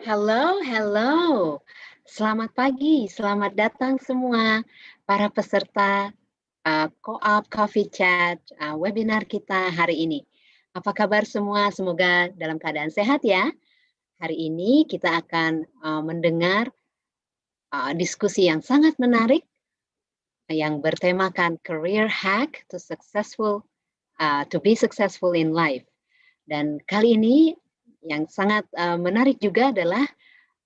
Halo, halo. Selamat pagi, selamat datang semua para peserta Co-op Coffee Chat webinar kita hari ini. Apa kabar semua? Semoga dalam keadaan sehat ya. Hari ini kita akan mendengar diskusi yang sangat menarik yang bertemakan career hack to be successful in life. Dan kali ini yang sangat menarik juga adalah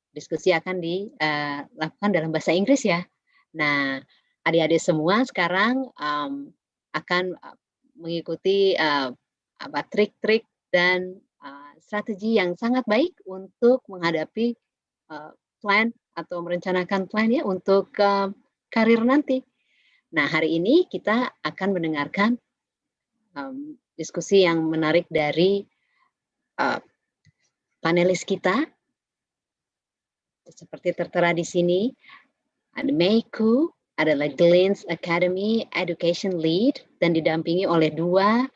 diskusi akan dilakukan dalam bahasa Inggris ya. Nah, adik-adik semua sekarang akan mengikuti trik-trik dan strategi yang sangat baik untuk menghadapi plan atau merencanakan plan ya untuk karir nanti. Nah, hari ini kita akan mendengarkan diskusi yang menarik dari panelis kita. Seperti tertera di sini, ada Khoo adalah Glen's Academy Education Lead dan didampingi oleh dua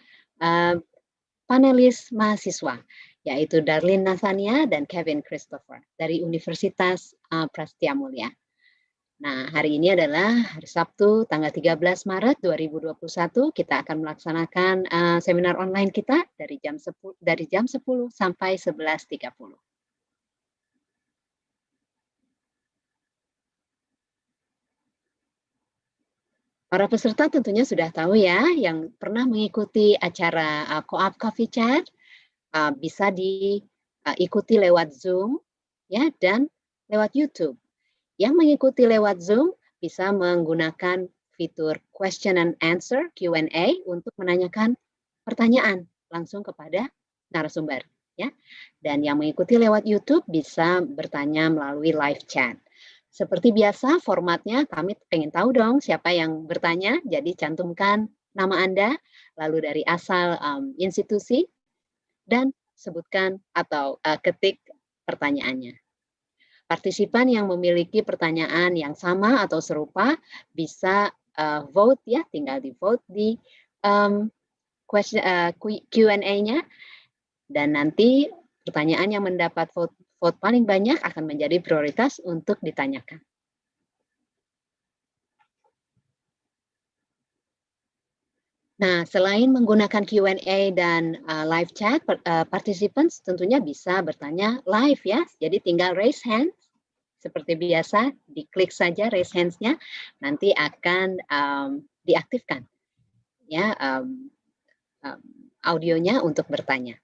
panelis mahasiswa, yaitu Darlene Nathania dan Kevin Christopher dari Universitas Prasetiya Mulya. Nah, hari ini adalah hari Sabtu, tanggal 13 Maret 2021. Kita akan melaksanakan seminar online kita dari jam 10 sampai 11.30. Para peserta tentunya sudah tahu ya, yang pernah mengikuti acara Co-op Coffee Chat bisa diikuti lewat Zoom ya dan lewat YouTube. Yang mengikuti lewat Zoom bisa menggunakan fitur question and answer Q&A untuk menanyakan pertanyaan langsung kepada narasumber ya. Dan yang mengikuti lewat YouTube bisa bertanya melalui live chat. Seperti biasa formatnya kami pengen tahu dong siapa yang bertanya, jadi cantumkan nama Anda, lalu dari asal institusi, dan sebutkan atau ketik pertanyaannya. Partisipan yang memiliki pertanyaan yang sama atau serupa bisa vote ya, tinggal di vote di Q&A-nya, dan nanti pertanyaan yang mendapat vote paling banyak akan menjadi prioritas untuk ditanyakan. Nah, selain menggunakan Q&A dan live chat, participants tentunya bisa bertanya live ya. Jadi tinggal raise hand seperti biasa, diklik saja raise hands-nya, nanti akan diaktifkan ya audionya untuk bertanya.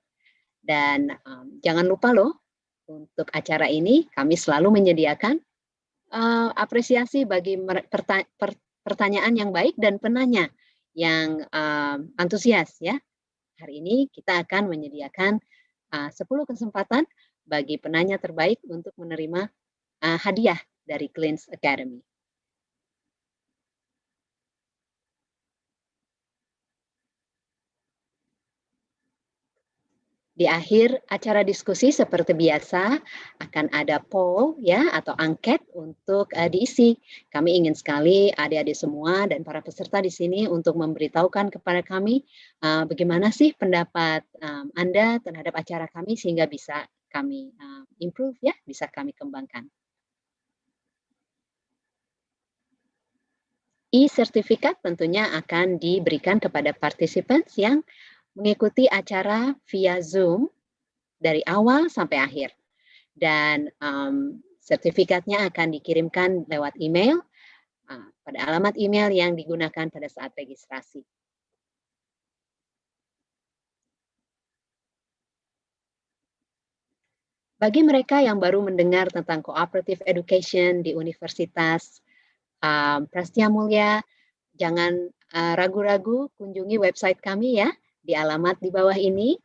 Dan jangan lupa loh, untuk acara ini kami selalu menyediakan apresiasi bagi pertanyaan yang baik dan penanya yang antusias ya. Hari ini kita akan menyediakan 10 kesempatan bagi penanya terbaik untuk menerima hadiah dari Glen's Academy. Di akhir acara diskusi seperti biasa akan ada poll ya atau angket untuk diisi. Kami ingin sekali adik-adik semua dan para peserta di sini untuk memberitahukan kepada kami bagaimana sih pendapat Anda terhadap acara kami sehingga bisa kami improve ya, bisa kami kembangkan. E-sertifikat tentunya akan diberikan kepada participants yang mengikuti acara via Zoom dari awal sampai akhir. Dan sertifikatnya akan dikirimkan lewat email pada alamat email yang digunakan pada saat registrasi. Bagi mereka yang baru mendengar tentang cooperative education di Universitas Prasetiya Mulya, jangan ragu-ragu kunjungi website kami ya di alamat di bawah ini.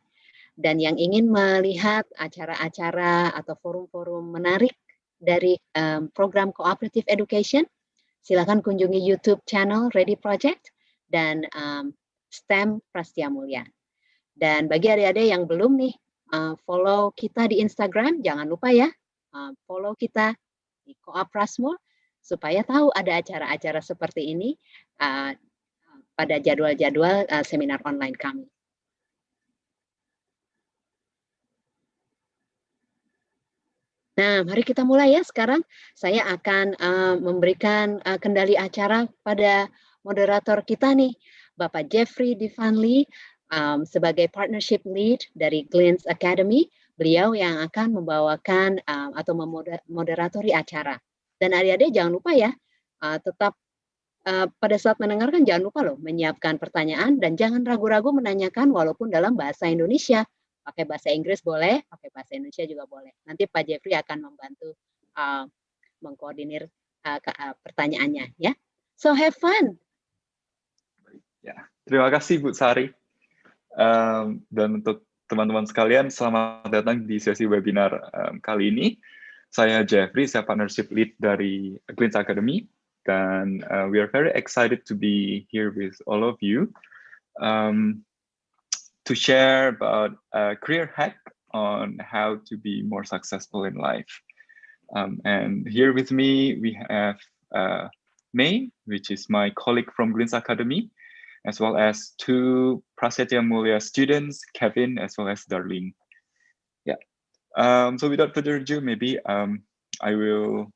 Dan yang ingin melihat acara-acara atau forum-forum menarik dari program cooperative education, silakan kunjungi YouTube channel Ready Project dan STEM Prasetiya Mulya. Dan bagi adik-adik yang belum nih follow kita di Instagram, jangan lupa ya follow kita di Co-op Prasmul supaya tahu ada acara-acara seperti ini pada jadwal-jadwal seminar online kami. Nah, mari kita mulai ya sekarang. Saya akan memberikan kendali acara pada moderator kita nih, Bapak Jeffrey Divanli, sebagai Partnership Lead dari Glints Academy. Beliau yang akan membawakan atau memoderatori acara. Dan adik-adik jangan lupa ya, tetap pada saat mendengarkan jangan lupa loh menyiapkan pertanyaan dan jangan ragu-ragu menanyakan walaupun dalam bahasa Indonesia. Pakai bahasa Inggris boleh, pakai bahasa Indonesia juga boleh. Nanti Pak Jeffrey akan membantu mengkoordinir pertanyaannya ya. So have fun. Ya, terima kasih Bu Sari. Dan untuk teman-teman sekalian, selamat datang di sesi webinar kali ini. Saya Jeffrey, saya Partnership Lead dari Glints Academy, dan we are very excited to be here with all of you to share about a career hack on how to be more successful in life. And here with me, we have May, which is my colleague from Glints Academy, as well as two Prasetiya Mulya students, Kevin, as well as Darlene. Yeah. So without further ado, maybe I will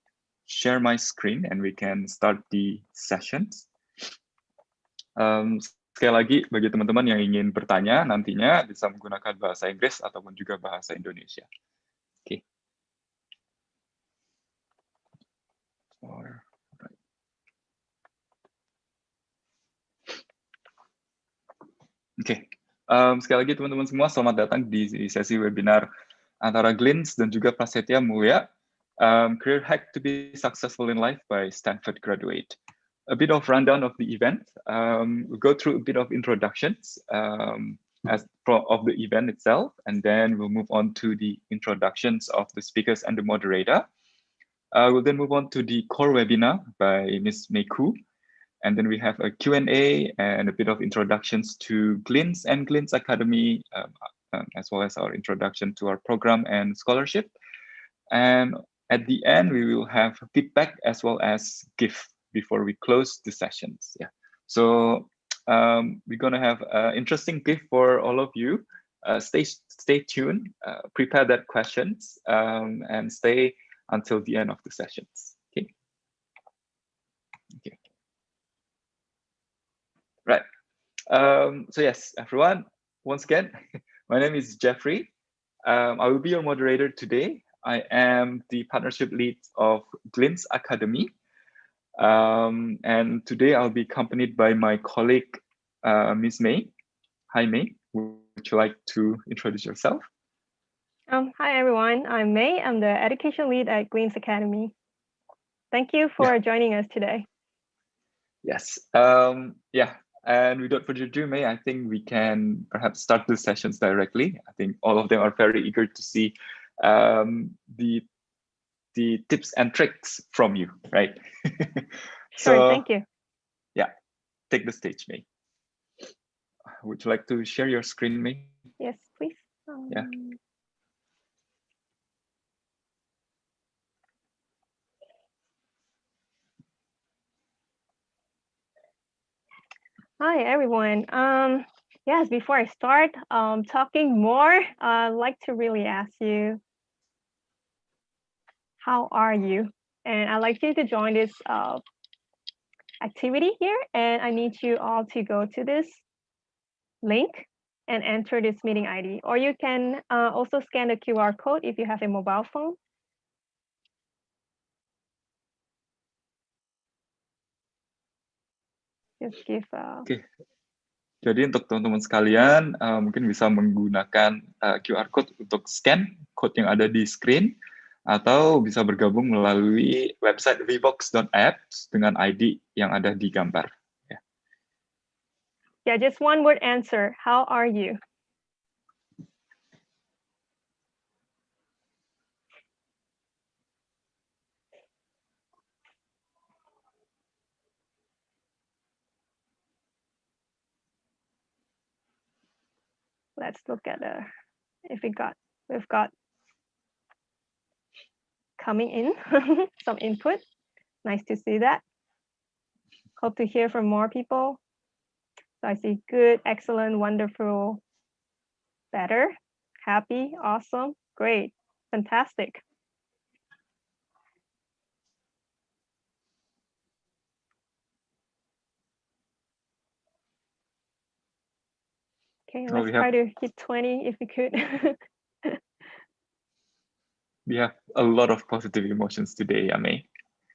share my screen and we can start the sessions. Sekali lagi, bagi teman-teman yang ingin bertanya, nantinya bisa menggunakan bahasa Inggris ataupun juga bahasa Indonesia. Oke. Oke. Sekali lagi teman-teman semua, selamat datang di sesi webinar antara Glints dan juga Prasetiya Mulya, Career Hack to be Successful in Life by Stanford Graduate. A bit of rundown of the event. We'll go through a bit of introductions of the event itself, and then we'll move on to the introductions of the speakers and the moderator. We'll then move on to the core webinar by Ms. Khoo, and then we have a Q&A and a bit of introductions to Glints and Glints Academy, as well as our introduction to our program and scholarship. And at the end, we will have feedback as well as gift before we close the sessions. Yeah. So we're gonna have an interesting gift for all of you. Stay tuned, prepare that questions, and stay until the end of the sessions. Okay. Okay. Right. So yes, everyone, once again, my name is Jeffrey. I will be your moderator today. I am the partnership lead of Glints Academy. And today I'll be accompanied by my colleague, Ms. May. Hi, May. Would you like to introduce yourself? Hi, everyone. I'm May. I'm the education lead at Glints Academy. Thank you for joining us today. Yes. Yeah. And without further ado, May, I think we can perhaps start the sessions directly. I think all of them are very eager to see the tips and tricks from you, right? Sure, thank you. Yeah, take the stage, May. Would you like to share your screen, May? Yes, please. Yeah. Hi, everyone. Yes, before I start talking more, I'd like to really ask you, how are you? And I'd like you to join this activity here. And I need you all to go to this link and enter this meeting ID. Or you can also scan the QR code if you have a mobile phone. Just give Oke. Jadi untuk teman-teman sekalian, mungkin bisa menggunakan QR code untuk scan code yang ada di screen, atau bisa bergabung melalui website vbox.apps dengan ID yang ada di gambar. Yeah, just one word answer. How are you? Let's look at if we've got coming in some input. Nice to see that. Hope to hear from more people. So I see good, excellent, wonderful, better, happy, awesome, great, fantastic. Okay, Oh, let's try to hit 20 if we could. We have a lot of positive emotions today, Ame.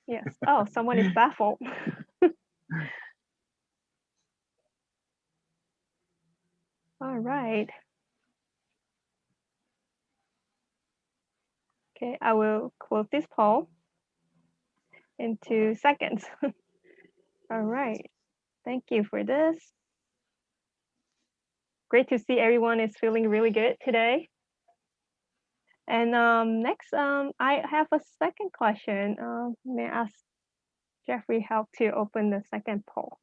Yes. Oh, someone is baffled. All right. Okay, I will close this poll in 2 seconds. All right. Thank you for this. Great to see everyone is feeling really good today. And next, I have a second question. May I ask Jeffrey help to open the second poll?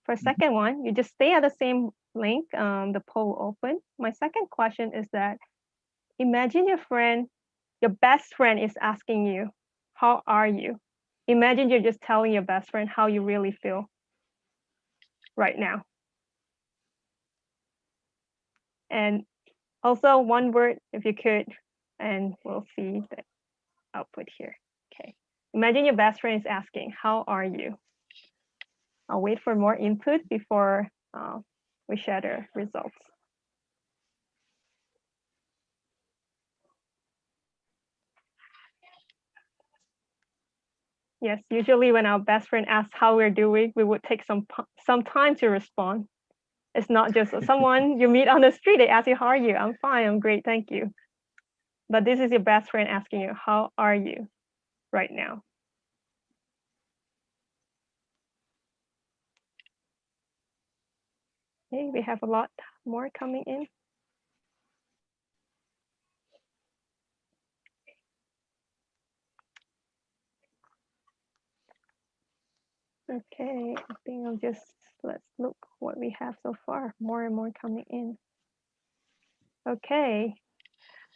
For second one, you just stay at the same link, the poll open. My second question is that imagine your best friend is asking you, how are you? Imagine you're just telling your best friend how you really feel right now. And also one word, if you could, and we'll see the output here. Okay. Imagine your best friend is asking, how are you? I'll wait for more input before we share the results. Yes, usually when our best friend asks how we're doing, we would take some time to respond. It's not just someone you meet on the street, they ask you, how are you? I'm fine, I'm great, thank you. But this is your best friend asking you, how are you right now? Okay, we have a lot more coming in. Okay, I think let's look what we have so far. More and more coming in. Okay,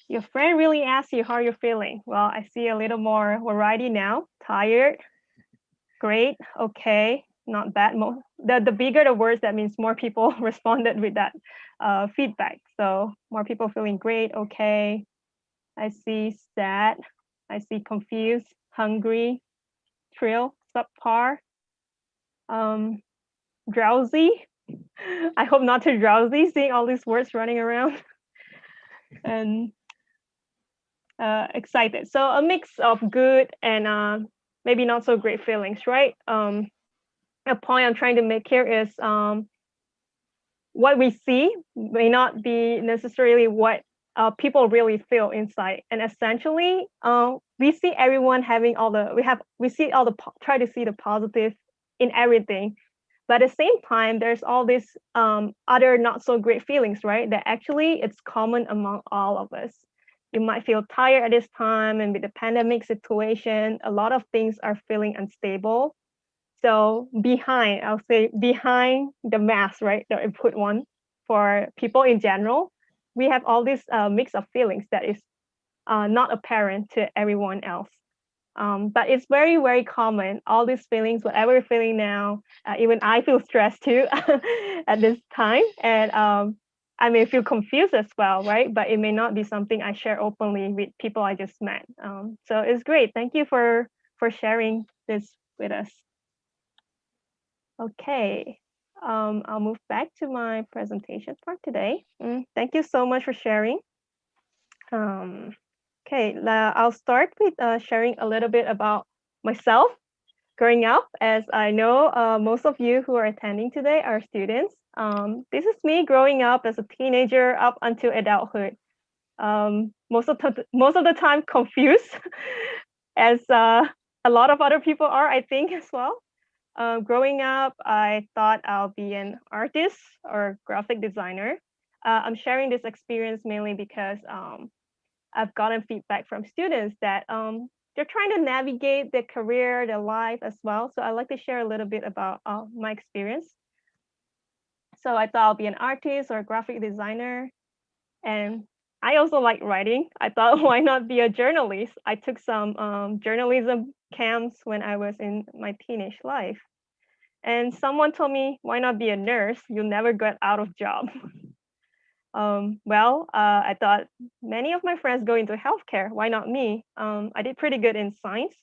your friend really asks you how you're feeling. Well, I see a little more variety now. Tired, great, okay, not bad. The bigger the words, that means more people responded with that feedback. So more people feeling great, okay. I see sad, I see confused, hungry, thrilled, subpar, drowsy. I hope not too drowsy, seeing all these words running around. And excited. So a mix of good and maybe not so great feelings, right? A point I'm trying to make here is what we see may not be necessarily what people really feel inside. And essentially, we see everyone having try to see the positive in everything. But at the same time, there's all these other not so great feelings, right? That actually it's common among all of us. You might feel tired at this time, and with the pandemic situation, a lot of things are feeling unstable. So I'll say behind the mask, right? The input one for people in general, we have all this mix of feelings that is not apparent to everyone else. But it's very, very common. All these feelings, whatever you're feeling now, even I feel stressed too at this time. And I may feel confused as well, right? But it may not be something I share openly with people I just met. So it's great. Thank you for sharing this with us. Okay, I'll move back to my presentation part today. Thank you so much for sharing. Okay, I'll start with sharing a little bit about myself growing up, as I know most of you who are attending today are students. This is me growing up as a teenager up until adulthood. Most of the time confused, as a lot of other people are, I think, as well. Growing up, I thought I'll be an artist or graphic designer. I'm sharing this experience mainly because I've gotten feedback from students that they're trying to navigate their career, their life as well. So I'd like to share a little bit about my experience. So I thought I'll be an artist or a graphic designer. And I also like writing. I thought, why not be a journalist? I took some journalism camps when I was in my teenage life. And someone told me, why not be a nurse? You'll never get out of job. I thought many of my friends go into healthcare. Why not me? I did pretty good in science,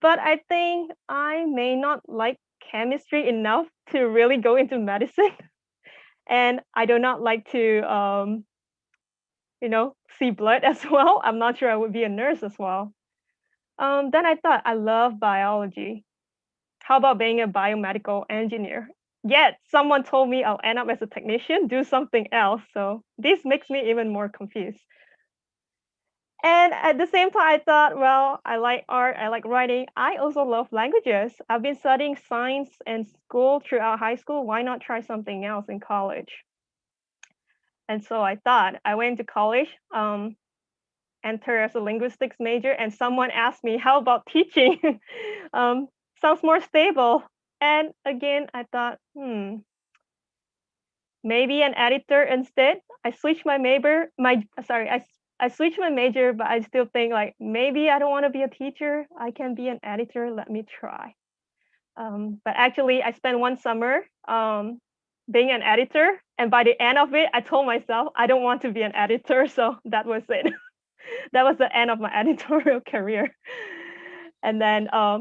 but I think I may not like chemistry enough to really go into medicine. And I do not like to, see blood as well. I'm not sure I would be a nurse as well. Then I thought, I love biology. How about being a biomedical engineer? Yet someone told me I'll end up as a technician, do something else. So this makes me even more confused. And at the same time, I thought, well, I like art, I like writing. I also love languages. I've been studying science in school throughout high school. Why not try something else in college? And so I thought, I went to college, entered as a linguistics major, and someone asked me, how about teaching? Sounds more stable. And again, I thought, maybe an editor instead. I switched my major, I switched my major, but I still think like maybe I don't want to be a teacher. I can be an editor. Let me try. But actually, I spent one summer being an editor, and by the end of it, I told myself I don't want to be an editor. So that was it. That was the end of my editorial career. And then I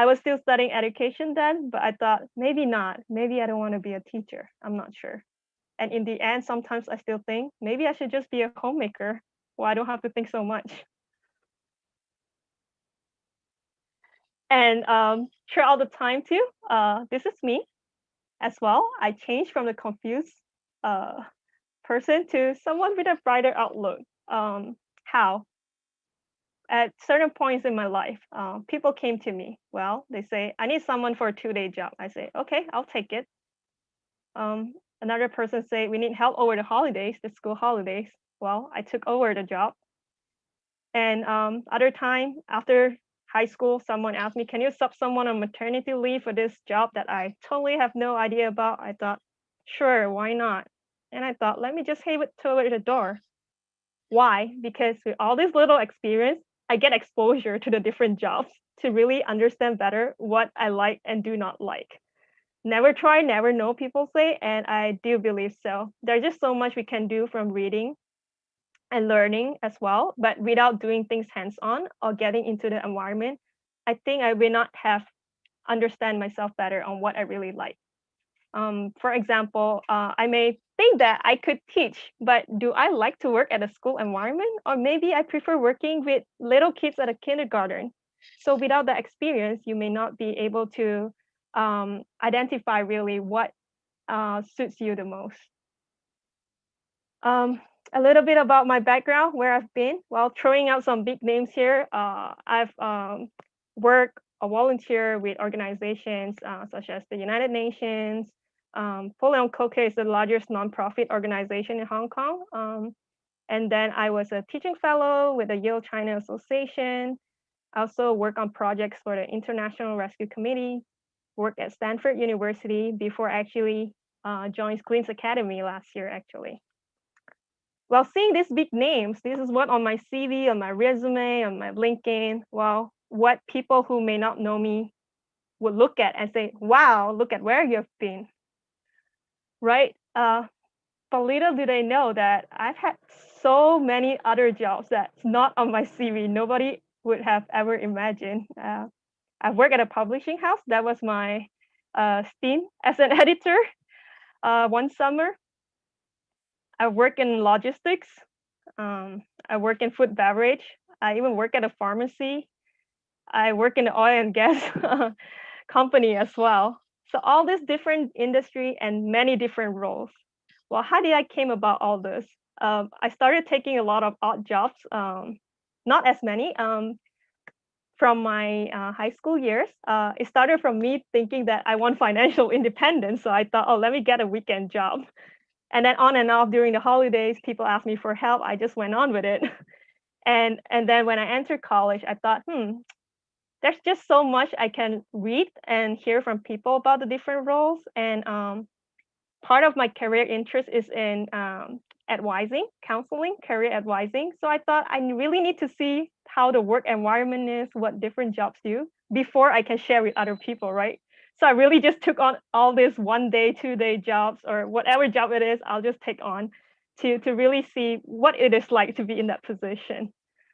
was still studying education then, but I thought maybe not. Maybe I don't want to be a teacher. I'm not sure. And in the end, sometimes I still think maybe I should just be a homemaker. Well, I don't have to think so much. And throughout the time too, this is me as well. I changed from the confused person to someone with a brighter outlook. How? At certain points in my life, people came to me. Well, they say, I need someone for a 2-day job. I say, okay, I'll take it. Another person say, we need help over the holidays, the school holidays. Well, I took over the job. And other time after high school, someone asked me, can you sub someone on maternity leave for this job that I totally have no idea about? I thought, sure, why not? And I thought, let me just head toward the door. Why? Because with all this little experience, I get exposure to the different jobs to really understand better what I like and do not like. Never try, never know, people say, and I do believe so. There's just so much we can do from reading and learning as well, but without doing things hands-on or getting into the environment, I think I will not have understand myself better on what I really like. For example, I may think that I could teach, but do I like to work at a school environment? Or maybe I prefer working with little kids at a kindergarten. So without that experience, you may not be able to identify really what suits you the most. A little bit about my background, where I've been. Well, throwing out some big names here, I've worked or volunteer with organizations such as the United Nations. Fully Coca is the largest nonprofit organization in Hong Kong. And then I was a teaching fellow with the Yale China Association. I also work on projects for the International Rescue Committee, worked at Stanford University before actually joined Queen's Academy last year, actually. Well, seeing these big names, this is what on my CV, on my resume, on my LinkedIn, well, what people who may not know me would look at and say, wow, look at where you've been, right? But little do they know that I've had so many other jobs that's not on my CV. Nobody would have ever imagined. I work at a publishing house. That was my stint as an editor one summer. I work in logistics. I work in food beverage. I even work at a pharmacy. I work in the oil and gas company as well. So all this different industry and many different roles. Well, how did I came about all this? I started taking a lot of odd jobs, not as many. From my high school years, it started from me thinking that I want financial independence. So I thought, oh, let me get a weekend job. And then on and off during the holidays, people asked me for help. I just went on with it. And then when I entered college, I thought, there's just so much I can read and hear from people about the different roles. And part of my career interest is in advising, counseling, career advising. So I thought I really need to see how the work environment is, what different jobs do before I can share with other people, right? So I really just took on all these 1-day, 2-day jobs or whatever job it is, I'll just take on to really see what it is like to be in that position.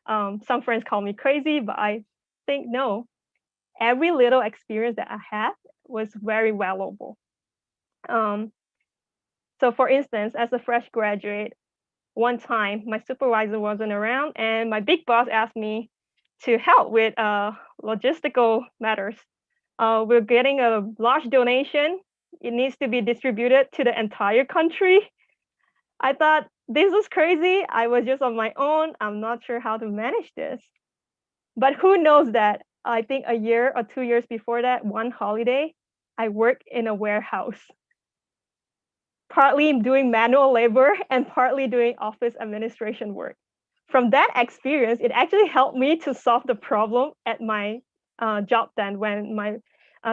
Some friends call me crazy, but I think no, every little experience that I had was very valuable. So for instance, as a fresh graduate, one time my supervisor wasn't around and my big boss asked me to help with logistical matters. We're getting a large donation. It needs to be distributed to the entire country. I thought this was crazy. I was just on my own. I'm not sure how to manage this. But who knows that I think a year or 2 years before that, one holiday, I worked in a warehouse, partly doing manual labor and partly doing office administration work. From that experience, it actually helped me to solve the problem at my job then when my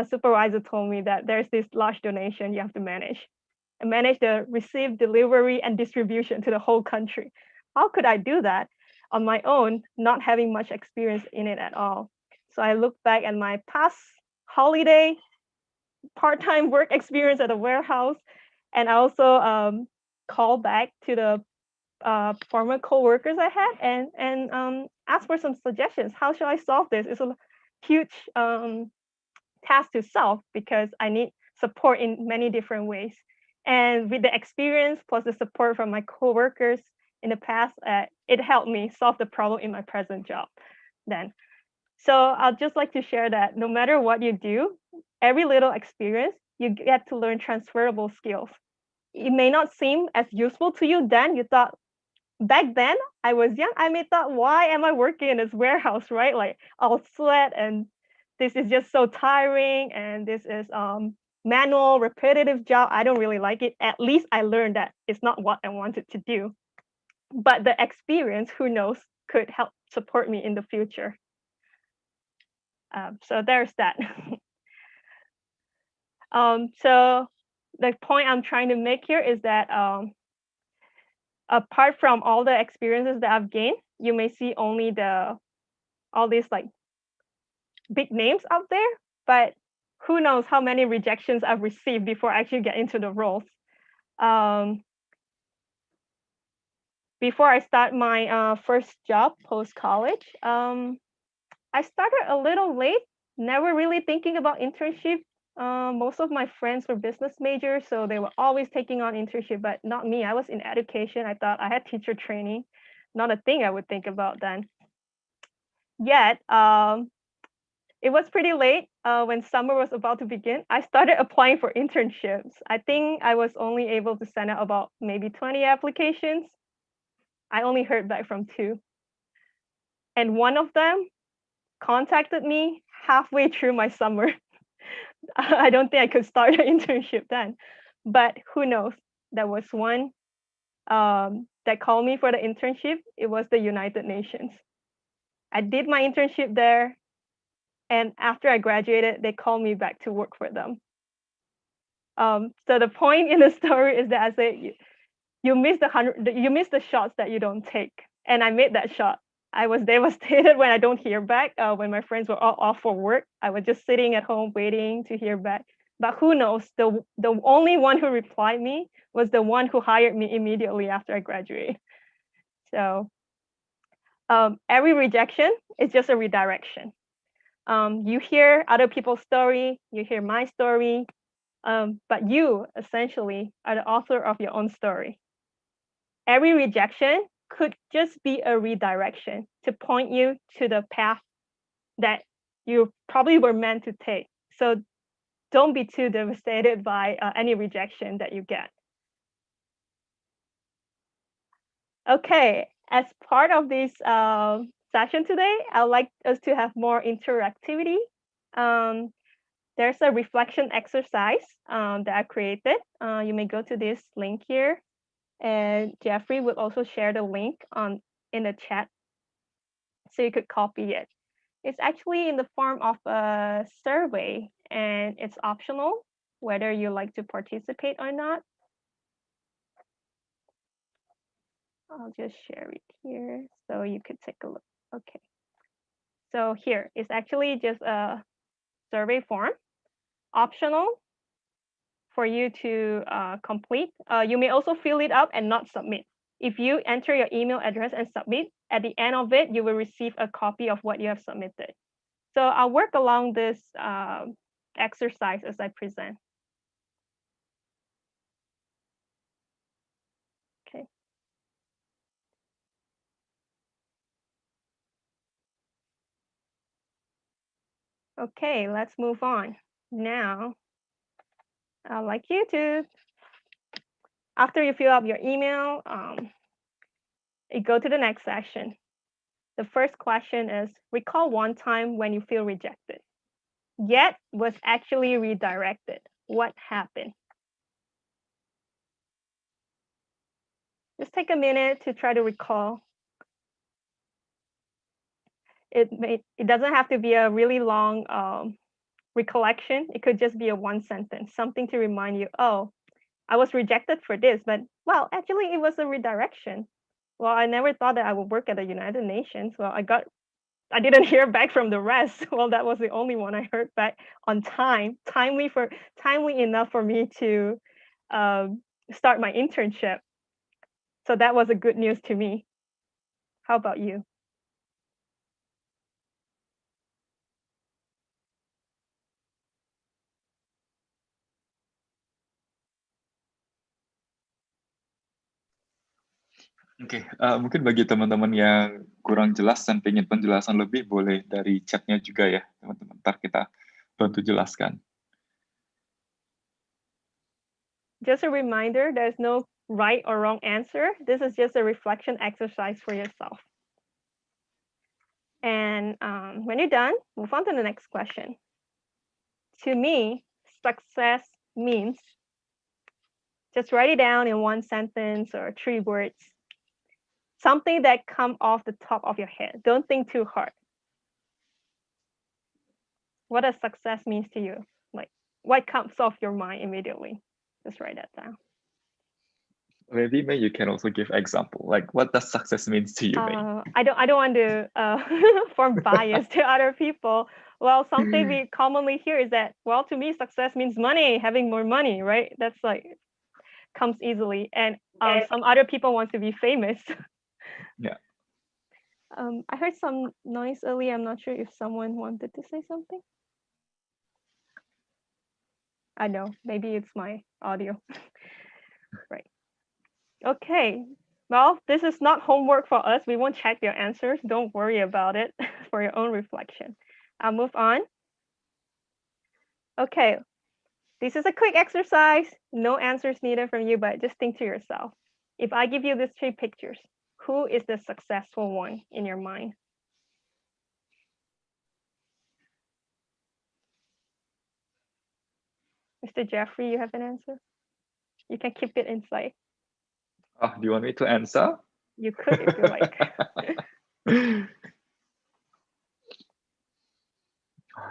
supervisor told me that there's this large donation you have to manage and manage the receive, delivery, and distribution to the whole country. How could I do that on my own, not having much experience in it at all? So I look back at my past holiday, part-time work experience at a warehouse, and I also call back to the former co-workers I had and ask for some suggestions. How should I solve this? It's a huge task to solve because I need support in many different ways. And with the experience plus the support from my co-workers in the past, it helped me solve the problem in my present job then. So I'd just like to share that no matter what you do, every little experience, you get to learn transferable skills. It may not seem as useful to you then. You thought, back then I was young, I may thought, why am I working in this warehouse, right? Like I'll sweat and this is just so tiring and this is manual, repetitive job. I don't really like it. At least I learned that it's not what I wanted to do. But the experience, who knows, could help support me in the future. So there's that. So the point I'm trying to make here is that apart from all the experiences that I've gained, you may see only all these like big names out there, but who knows how many rejections I've received before I actually get into the roles. Before I start my first job post-college, I started a little late, never really thinking about internship. Most of my friends were business majors, so they were always taking on internship, but not me. I was in education. I thought I had teacher training, not a thing I would think about then. Yet, it was pretty late when summer was about to begin. I started applying for internships. I think I was only able to send out about maybe 20 applications. I only heard back from 2. And one of them contacted me halfway through my summer. I don't think I could start an internship then, but who knows? There was one that called me for the internship. It was the United Nations. I did my internship there, and after I graduated, they called me back to work for them. So the point in the story is that I said, you miss the shots that you don't take, and I made that shot. I was devastated when I don't hear back. When my friends were all off for work, I was just sitting at home waiting to hear back. But who knows? The only one who replied me was the one who hired me immediately after I graduated. So every rejection is just a redirection. You hear other people's story, you hear my story, but you essentially are the author of your own story. Every rejection could just be a redirection to point you to the path that you probably were meant to take. So don't be too devastated by any rejection that you get. Okay, as part of this session today, I'd like us to have more interactivity. There's a reflection exercise that I created. You may go to this link here, and Jeffrey will also share the link in the chat, so you could copy it. It's actually in the form of a survey, and it's optional whether you like to participate or not. I'll just share it here so you could take a look. Okay. So here, it's actually just a survey form, optional for you to complete. You may also fill it up and not submit. If you enter your email address and submit, at the end of it, you will receive a copy of what you have submitted. So I'll work along this exercise as I present. Okay, let's move on. Now, I'd like you to, after you fill up your email, you go to the next section. The first question is, recall one time when you feel rejected, yet was actually redirected. What happened? Just take a minute to try to recall. It doesn't have to be a really long recollection. It could just be a one sentence, something to remind you, oh, I was rejected for this, but well, actually it was a redirection. Well, I never thought that I would work at the United Nations. Well, I didn't hear back from the rest. Well, that was the only one I heard back on time, timely enough for me to start my internship. So that was a good news to me. How about you? Oke, mungkin bagi teman-teman yang kurang jelas dan pengen penjelasan lebih, boleh dari chatnya juga ya, teman-teman. Ntar kita bantu jelaskan. Just a reminder, there's no right or wrong answer. This is just a reflection exercise for yourself. And when you're done, move on to the next question. To me, success means, just write it down in one sentence or 3 words. Something that come off the top of your head. Don't think too hard. What does success means to you? Like, what comes off your mind immediately? Just write that down. Maybe May, you can also give example. Like, what does success means to you, May? I don't want to form bias to other people. Well, something we commonly hear is that, well, to me, success means money, having more money, right? That's like comes easily, and some other people want to be famous. Yeah. I heard some noise earlier. I'm not sure if someone wanted to say something. I know, maybe it's my audio. Right. Okay. Well, this is not homework for us. We won't check your answers. Don't worry about it for your own reflection. I'll move on. Okay. This is a quick exercise. No answers needed from you, but just think to yourself. If I give you these 3 pictures, who is the successful one in your mind? Mr. Jeffrey, you have an answer? You can keep it inside. Oh, do you want me to answer? You could if you like.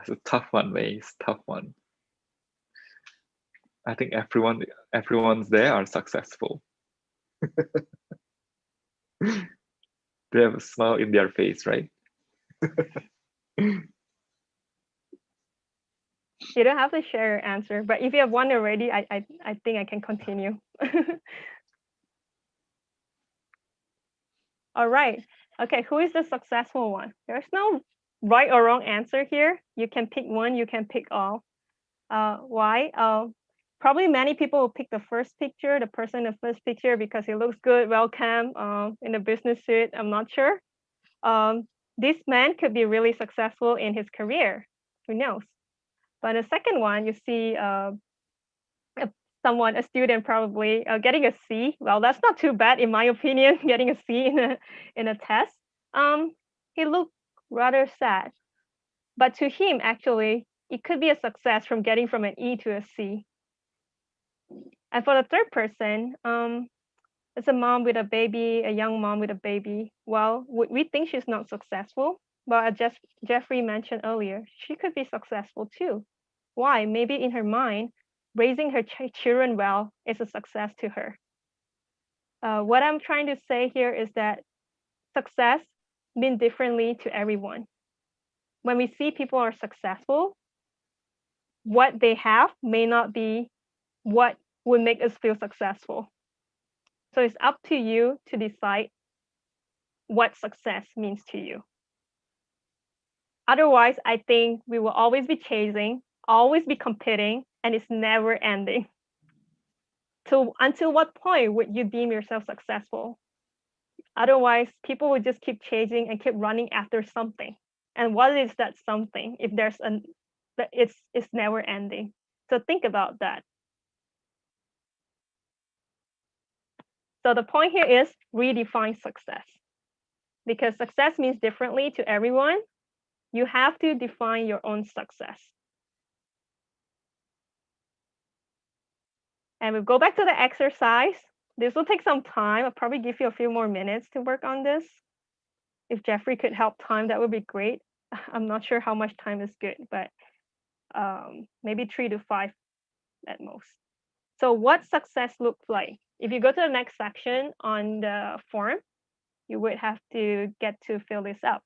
It's a tough one, May. It's a tough one. I think everyone's there are successful. They have a smile in their face, right? You don't have to share your answer, but if you have one already, I think I can continue. All right. Okay, who is the successful one? There's no right or wrong answer here. You can pick one, you can pick all. Why? Probably many people will pick the first picture, the person in the first picture, because he looks good, welcome, in a business suit. I'm not sure. This man could be really successful in his career. Who knows? But the second one, you see a student probably getting a C. Well, that's not too bad in my opinion, getting a C in a test. He looked rather sad. But to him, actually, it could be a success from getting from an E to a C. And for the third person, it's a mom with a baby, a young mom with a baby. Well, we think she's not successful, but as Jeffrey mentioned earlier, she could be successful too. Why? Maybe in her mind, raising her children well is a success to her. What I'm trying to say here is that success means differently to everyone. When we see people are successful, what they have may not be what would make us feel successful. So it's up to you to decide what success means to you. Otherwise, I think we will always be chasing, always be competing, and it's never ending. So until what point would you deem yourself successful? Otherwise, people will just keep chasing and keep running after something. And what is that something if there's it's never ending? So think about that. So the point here is redefine success, because success means differently to everyone. You have to define your own success. And we'll go back to the exercise. This will take some time. I'll probably give you a few more minutes to work on this. If Jeffrey could help time, that would be great. I'm not sure how much time is good, but maybe 3 to 5 at most. So what success looks like? If you go to the next section on the form, you would have to get to fill this out.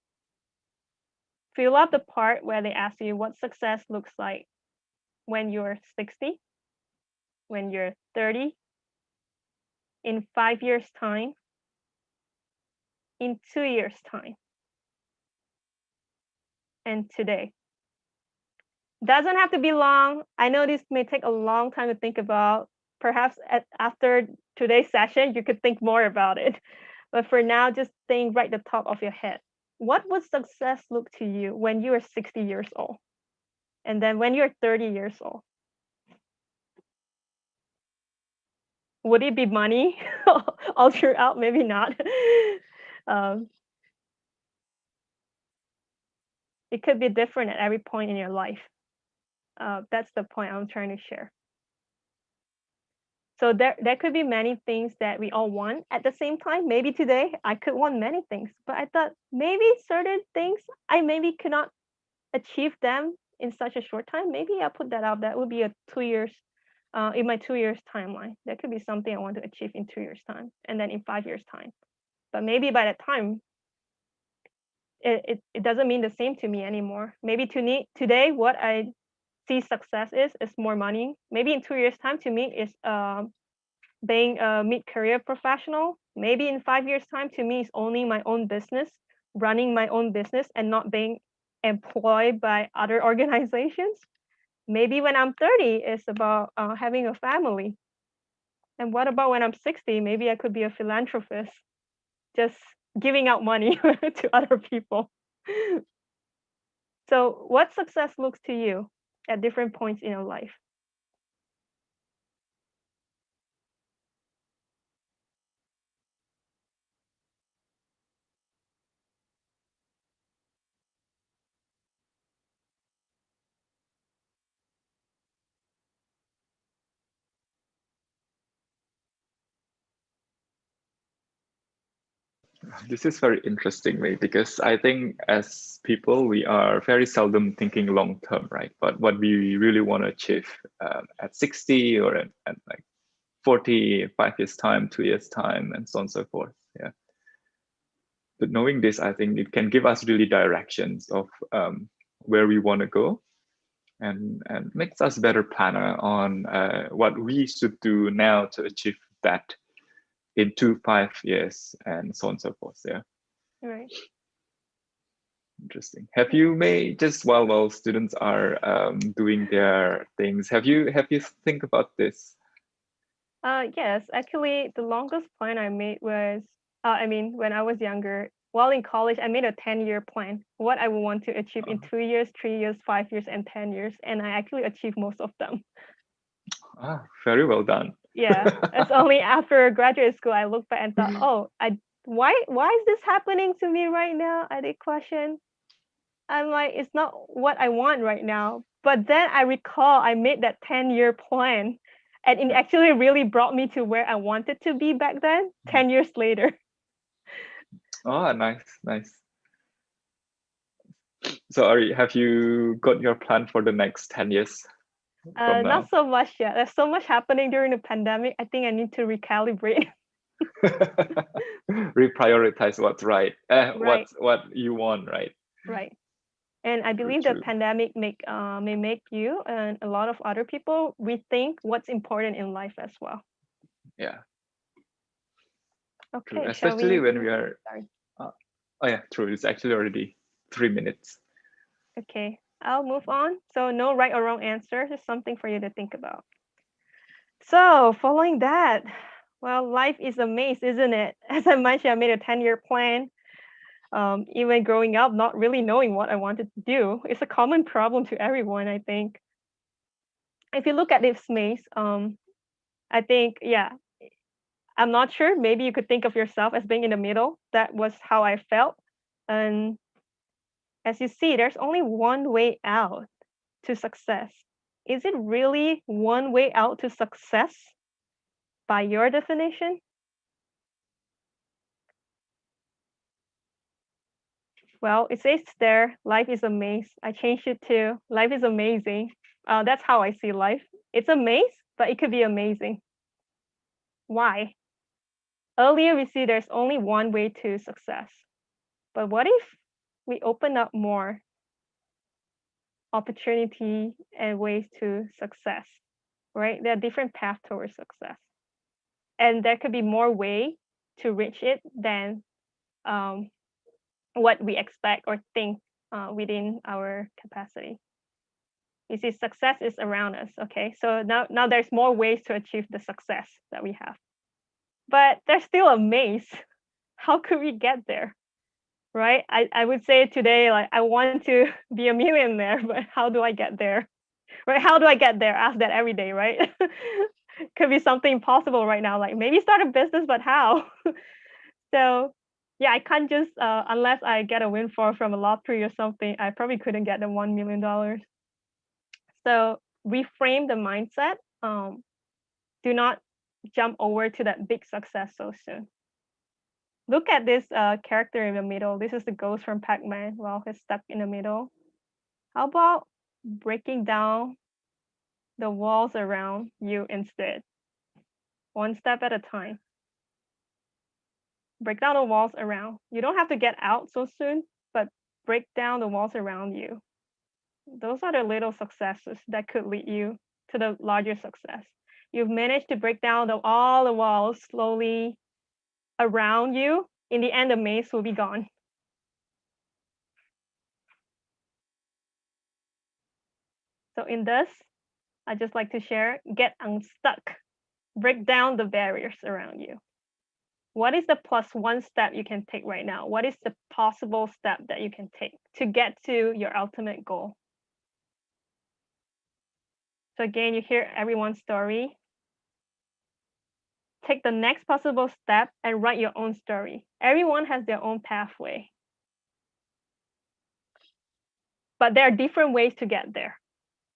Fill out the part where they ask you what success looks like when you're 60, when you're 30, in 5 years' time, in 2 years' time, and today. Doesn't have to be long. I know this may take a long time to think about. Perhaps after today's session, you could think more about it. But for now, just think right at the top of your head. What would success look to you when you are 60 years old? And then when you're 30 years old? Would it be money all throughout? Maybe not. It could be different at every point in your life. That's the point I'm trying to share. So there could be many things that we all want at the same time. Maybe today I could want many things, but I thought maybe certain things I maybe could not achieve them in such a short time. Maybe I'll put that out. That would be a 2 years, in my 2 years timeline. That could be something I want to achieve in 2 years time, and then in 5 years time. But maybe by that time, it doesn't mean the same to me anymore. Maybe today, what I see success is more money. Maybe in 2 years time, to me is being a mid-career professional. Maybe in 5 years time, to me is owning my own business, running my own business, and not being employed by other organizations. Maybe when I'm 30, it's about having a family. And what about when I'm 60? Maybe I could be a philanthropist, just giving out money to other people. So what success looks to you at different points in your life? This is very interesting, right? Because I think as people, we are very seldom thinking long term, right? But what we really want to achieve at 60 or at like 40, 5 years time, 2 years time, and so on and so forth. Yeah. But knowing this, I think it can give us really directions of where we want to go, and makes us better planner on what we should do now to achieve that in 2-5 years, and so on and so forth. Yeah. Right. Interesting. Have you made, just while students are doing their things, have you think about this? Yes, actually, the longest plan I made was, when I was younger, while in college, I made a 10-year plan, what I would want to achieve in 2 years, 3 years, 5 years, and 10 years. And I actually achieved most of them. Very well done. Yeah, it's only after graduate school I looked back and thought, oh, why is this happening to me right now? I did question. I'm like, it's not what I want right now. But then I recall I made that 10-year plan, and it actually really brought me to where I wanted to be back then, 10 years later. Oh, nice. So have you got your plan for the next 10 years? Not so much yet. There's so much happening during the pandemic. I think I need to recalibrate. Reprioritize what's right. Right. What you want, right? Right. And I believe the pandemic may make you and a lot of other people rethink what's important in life as well. Yeah. Okay. True. Especially when we are. Sorry. Oh yeah, true. It's actually already 3 minutes. Okay, I'll move on. So no right or wrong answer. Just something for you to think about. So following that, well, life is a maze, isn't it? As I mentioned, I made a 10-year plan. Even growing up, not really knowing what I wanted to do. It's a common problem to everyone, I think. If you look at this maze, I think, yeah, I'm not sure. Maybe you could think of yourself as being in the middle. That was how I felt. And as you see, there's only one way out to success. Is it really one way out to success by your definition? Well, it says there, life is a maze. I changed it to life is amazing. That's how I see life. It's a maze, but it could be amazing. Why? Earlier, we see there's only one way to success. But what if we open up more opportunity and ways to success, right? There are different paths towards success. And there could be more way to reach it than what we expect or think within our capacity. You see, success is around us, okay? So now there's more ways to achieve the success that we have. But there's still a maze. How could we get there? Right? I would say today, like, I want to be a millionaire, but how do I get there? Right? How do I get there? Ask that every day, right? Could be something possible right now, like maybe start a business, but how? So yeah, I can't just unless I get a windfall from a lottery or something, I probably couldn't get the $1 million. So reframe the mindset. Do not jump over to that big success so soon. Look at this character in the middle. This is the ghost from Pac-Man. Well, he's stuck in the middle. How about breaking down the walls around you instead? One step at a time. Break down the walls around. You don't have to get out so soon, but break down the walls around you. Those are the little successes that could lead you to the larger success. You've managed to break down all the walls slowly around you. In the end, the maze will be gone. So in this, I just like to share, get unstuck. Break down the barriers around you. What is the +1 step you can take right now? What is the possible step that you can take to get to your ultimate goal? So again, you hear everyone's story. Take the next possible step and write your own story. Everyone has their own pathway. But there are different ways to get there,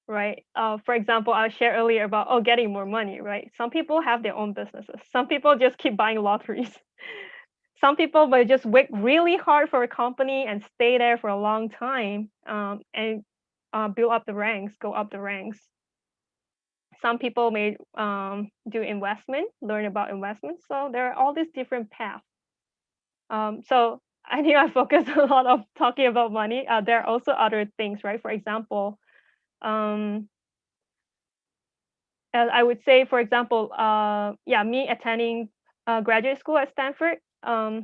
right? For example, I shared earlier about, getting more money, right? Some people have their own businesses. Some people just keep buying lotteries. Some people will just work really hard for a company and stay there for a long time and build up the ranks, go up the ranks. Some people may do investment, learn about investment. So there are all these different paths. So I think I focus a lot of talking about money. There are also other things, right? For example, I would say, for example, me attending graduate school at Stanford. I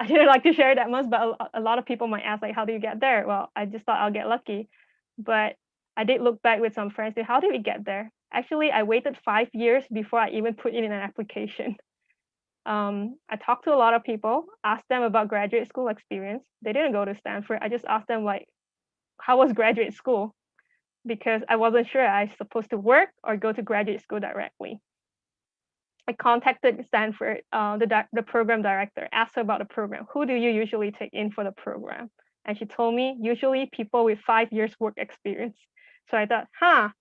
didn't like to share that much, but a lot of people might ask, like, how do you get there? Well, I just thought I'll get lucky. But I did look back with some friends, how did we get there? Actually, I waited 5 years before I even put in an application. I talked to a lot of people, asked them about graduate school experience. They didn't go to Stanford. I just asked them, like, how was graduate school? Because I wasn't sure I was supposed to work or go to graduate school directly. I contacted Stanford, the program director, asked her about the program. Who do you usually take in for the program? And she told me, usually people with 5 years work experience. So I thought,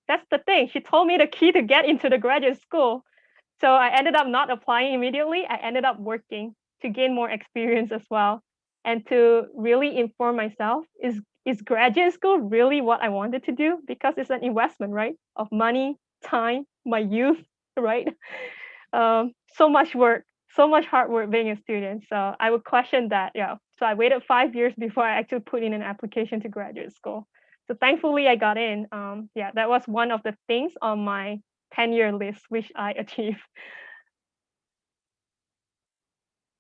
that's the thing. She told me the key to get into the graduate school. So I ended up not applying immediately. I ended up working to gain more experience as well. And to really inform myself, is graduate school really what I wanted to do? Because it's an investment, right? Of money, time, my youth, right? So much work, so much hard work being a student. So I would question that. Yeah. So I waited 5 years before I actually put in an application to graduate school. So thankfully I got in. That was one of the things on my 10-year list, which I achieved.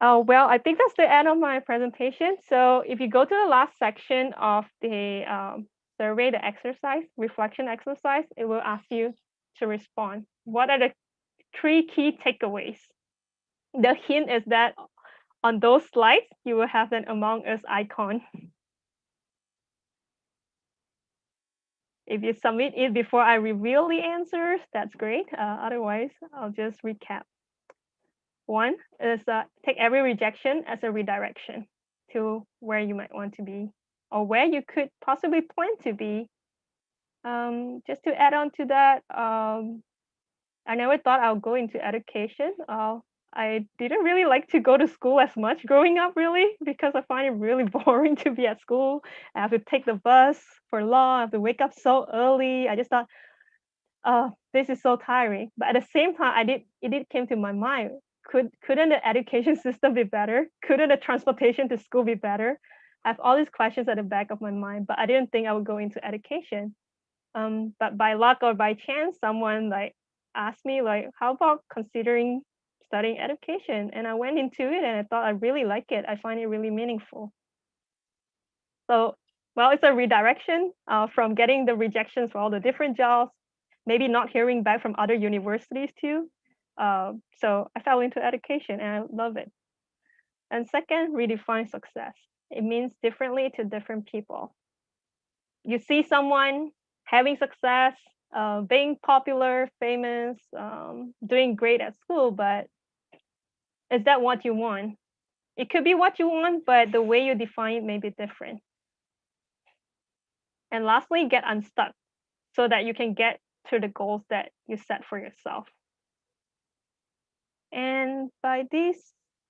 Well, I think that's the end of my presentation. So if you go to the last section of the survey, the exercise, reflection exercise, it will ask you to respond. What are the 3 key takeaways? The hint is that on those slides, you will have an Among Us icon. If you submit it before I reveal the answers, that's great. Otherwise, I'll just recap. One is take every rejection as a redirection to where you might want to be or where you could possibly plan to be. Just to add on to that, I never thought I'll go into education. I didn't really like to go to school as much growing up, really, because I find it really boring to be at school. I have to take the bus for long. I have to wake up so early. I just thought, this is so tiring. But at the same time, it did came to my mind. Couldn't the education system be better? Couldn't the transportation to school be better? I have all these questions at the back of my mind, but I didn't think I would go into education. But by luck or by chance, someone like asked me like, how about considering studying education? And I went into it and I thought I really like it. I find it really meaningful. So, well, it's a redirection from getting the rejections for all the different jobs, maybe not hearing back from other universities too. So I fell into education and I love it. And second, redefine success. It means differently to different people. You see someone having success, being popular, famous, doing great at school, but is that what you want? It could be what you want, but the way you define it may be different. And lastly, get unstuck so that you can get to the goals that you set for yourself. And by this,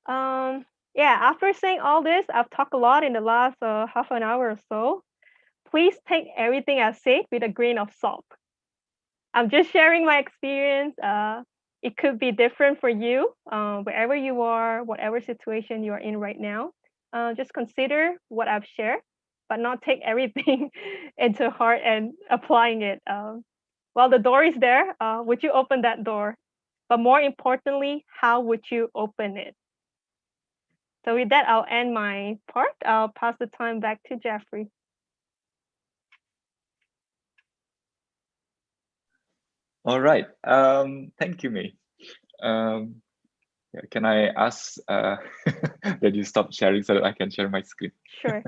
after saying all this, I've talked a lot in the last half an hour or so. Please take everything I say with a grain of salt. I'm just sharing my experience. It could be different for you, wherever you are, whatever situation you are in right now. Just consider what I've shared, but not take everything into heart and applying it. Well, the door is there. Would you open that door? But more importantly, how would you open it? So with that, I'll end my part. I'll pass the time back to Jeffrey. All right. Thank you, May. Can I ask that you stop sharing so that I can share my screen? Sure.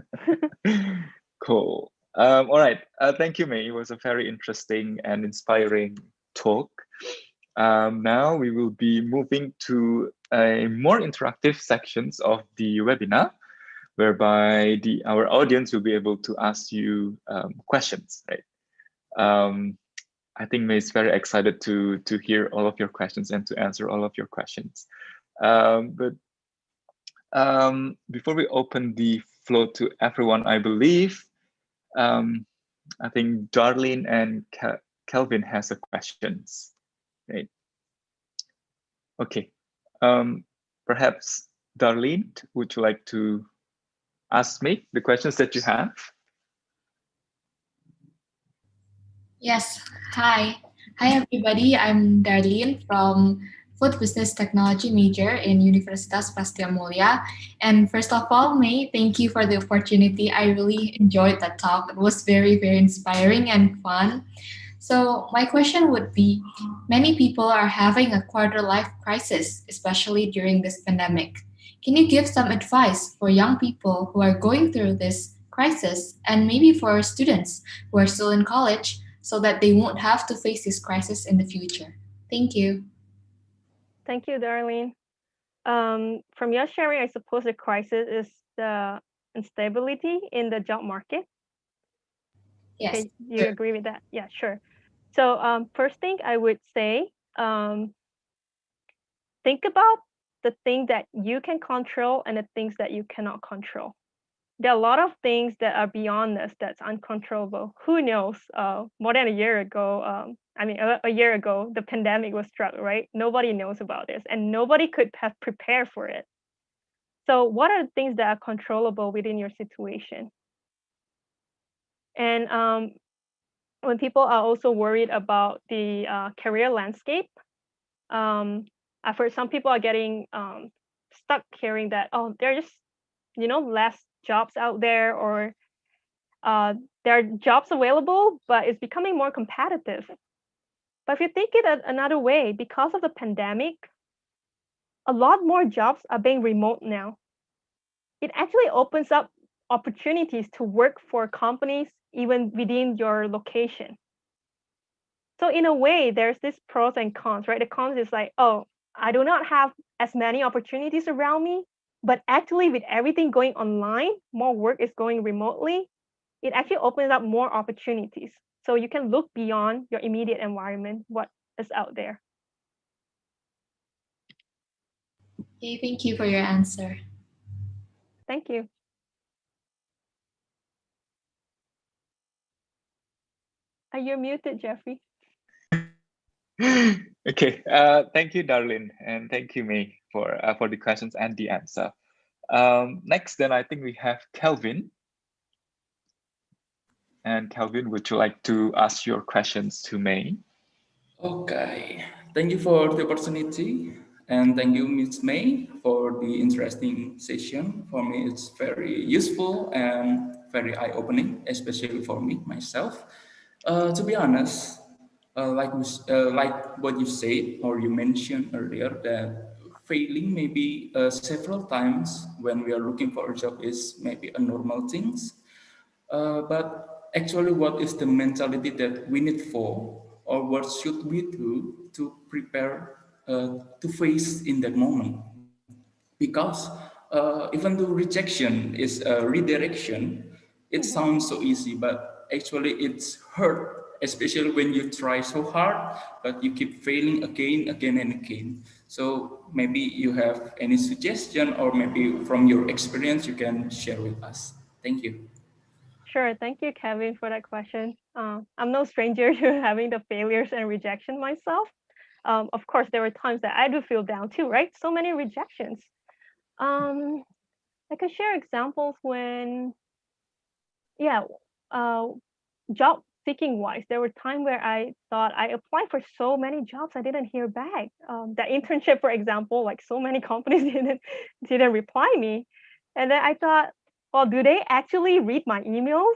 Cool. All right. Thank you, May. It was a very interesting and inspiring talk. Now we will be moving to a more interactive sections of the webinar, whereby our audience will be able to ask you questions, right? I think May is very excited to hear all of your questions and to answer all of your questions. But before we open the floor to everyone, I believe, I think Darlene and Kelvin has a questions, right? Okay, perhaps Darlene, would you like to ask me the questions that you have? Yes, hi. Hi everybody, I'm Darlene from Food Business Technology major in Universitas Prasetiya Mulya. And first of all, May, thank you for the opportunity. I really enjoyed that talk. It was very, very inspiring and fun. So my question would be, many people are having a quarter life crisis, especially during this pandemic. Can you give some advice for young people who are going through this crisis and maybe for students who are still in college so that they won't have to face this crisis in the future? Thank you. Thank you, Darlene. From your sharing, I suppose the crisis is the instability in the job market. Yes. Okay, you agree with that? Yeah, sure. So first thing I would say, think about the thing that you can control and the things that you cannot control. There are a lot of things that are beyond us that's uncontrollable. Who knows? More than a year ago, a year ago, the pandemic was struck, right? Nobody knows about this and nobody could have prepared for it. So what are the things that are controllable within your situation? And when people are also worried about the career landscape, I've heard some people are getting stuck hearing that, oh, there are just, less jobs out there, or there are jobs available, but it's becoming more competitive. But if you think it another way, because of the pandemic, a lot more jobs are being remote now. it actually opens up opportunities to work for companies even within your location. So in a way, there's this pros and cons, right? The cons is like, oh, I do not have as many opportunities around me, but actually with everything going online, more work is going remotely, it actually opens up more opportunities. So you can look beyond your immediate environment, what is out there. Okay, thank you for your answer. Thank you. You're muted, Jeffrey. Okay, thank you, Darlene, and thank you, May, for the questions and the answer. Next, then I think we have Kelvin. And Kelvin, would you like to ask your questions to May? Okay, thank you for the opportunity, and thank you, Ms. May, for the interesting session. For me, it's very useful and very eye-opening, especially for me, myself. To be honest, like what you said or you mentioned earlier, that failing maybe several times when we are looking for a job is maybe a normal things. But actually, what is the mentality that we need for, or what should we do to prepare to face in that moment? Because even though rejection is a redirection, it sounds so easy, but actually it's hard, especially when you try so hard, but you keep failing again and again. So maybe you have any suggestion, or maybe from your experience you can share with us. Thank you. Sure. Thank you, Kevin, for that question. I'm no stranger to having the failures and rejection myself. Of course, there were times that I do feel down too, right? So many rejections. I can share examples when, yeah, job seeking wise, there were times where I thought I applied for so many jobs, I didn't hear back. That internship, for example, like so many companies didn't reply me. And then I thought, well, do they actually read my emails?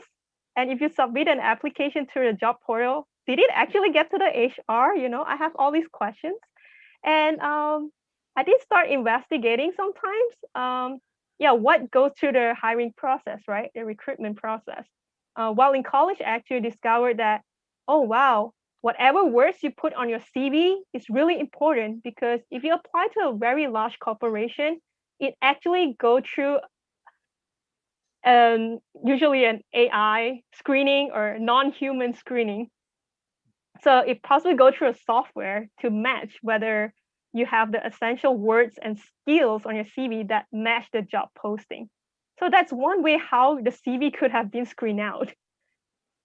And if you submit an application to the job portal, did it actually get to the HR? You know, I have all these questions. And I did start investigating sometimes. Yeah, what goes through the hiring process, right? The recruitment process. While in college, I actually discovered that, oh, wow, whatever words you put on your CV is really important, because if you apply to a very large corporation, it actually go through usually an AI screening or non-human screening. So it possibly go through a software to match whether you have the essential words and skills on your CV that match the job posting. So that's one way how the CV could have been screened out.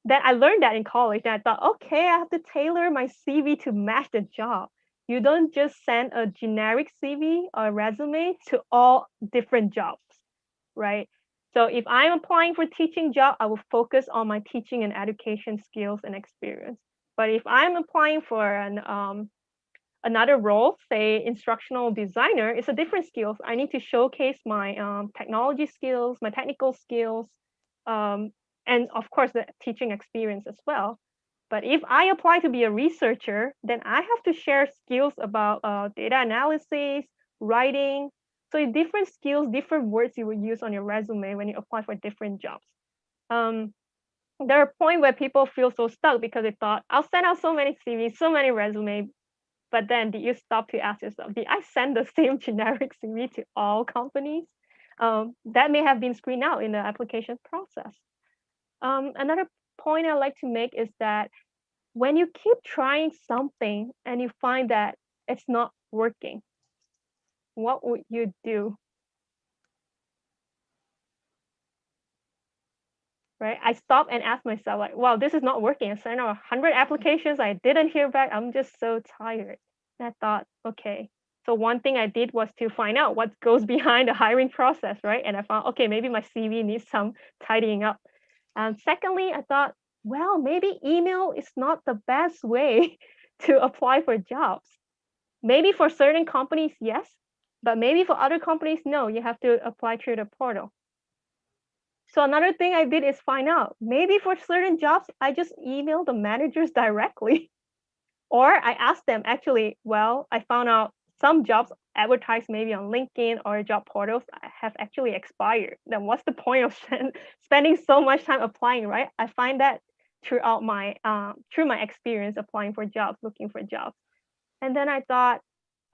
Then I learned that in college, and I thought, okay, I have to tailor my CV to match the job. You don't just send a generic CV or resume to all different jobs, right? So if I'm applying for teaching job, I will focus on my teaching and education skills and experience. But if I'm applying for another role, say instructional designer, it's a different skills. I need to showcase my technology skills, my technical skills, and of course the teaching experience as well. But if I apply to be a researcher, then I have to share skills about data analysis, writing. So different skills, different words you will use on your resume when you apply for different jobs. There are points where people feel so stuck because they thought, I'll send out so many CVs, so many resumes, but then did you stop to ask yourself, did I send the same generic CV to all companies? That may have been screened out in the application process. Another point I like to make is that when you keep trying something and you find that it's not working, what would you do? Right? I stopped and asked myself, like, wow, this is not working. I sent out 100 applications. I didn't hear back. I'm just so tired. And I thought, okay. So one thing I did was to find out what goes behind the hiring process, right? And I found, okay, maybe my CV needs some tidying up. Secondly, I thought, well, maybe email is not the best way to apply for jobs. Maybe for certain companies, yes, but maybe for other companies, no, you have to apply through the portal. So another thing I did is find out, maybe for certain jobs, I just email the managers directly. Or I asked them, actually, well, I found out some jobs advertised maybe on LinkedIn or job portals have actually expired. Then what's the point of spending so much time applying, right? I find that throughout through my experience applying for jobs, looking for jobs. And then I thought,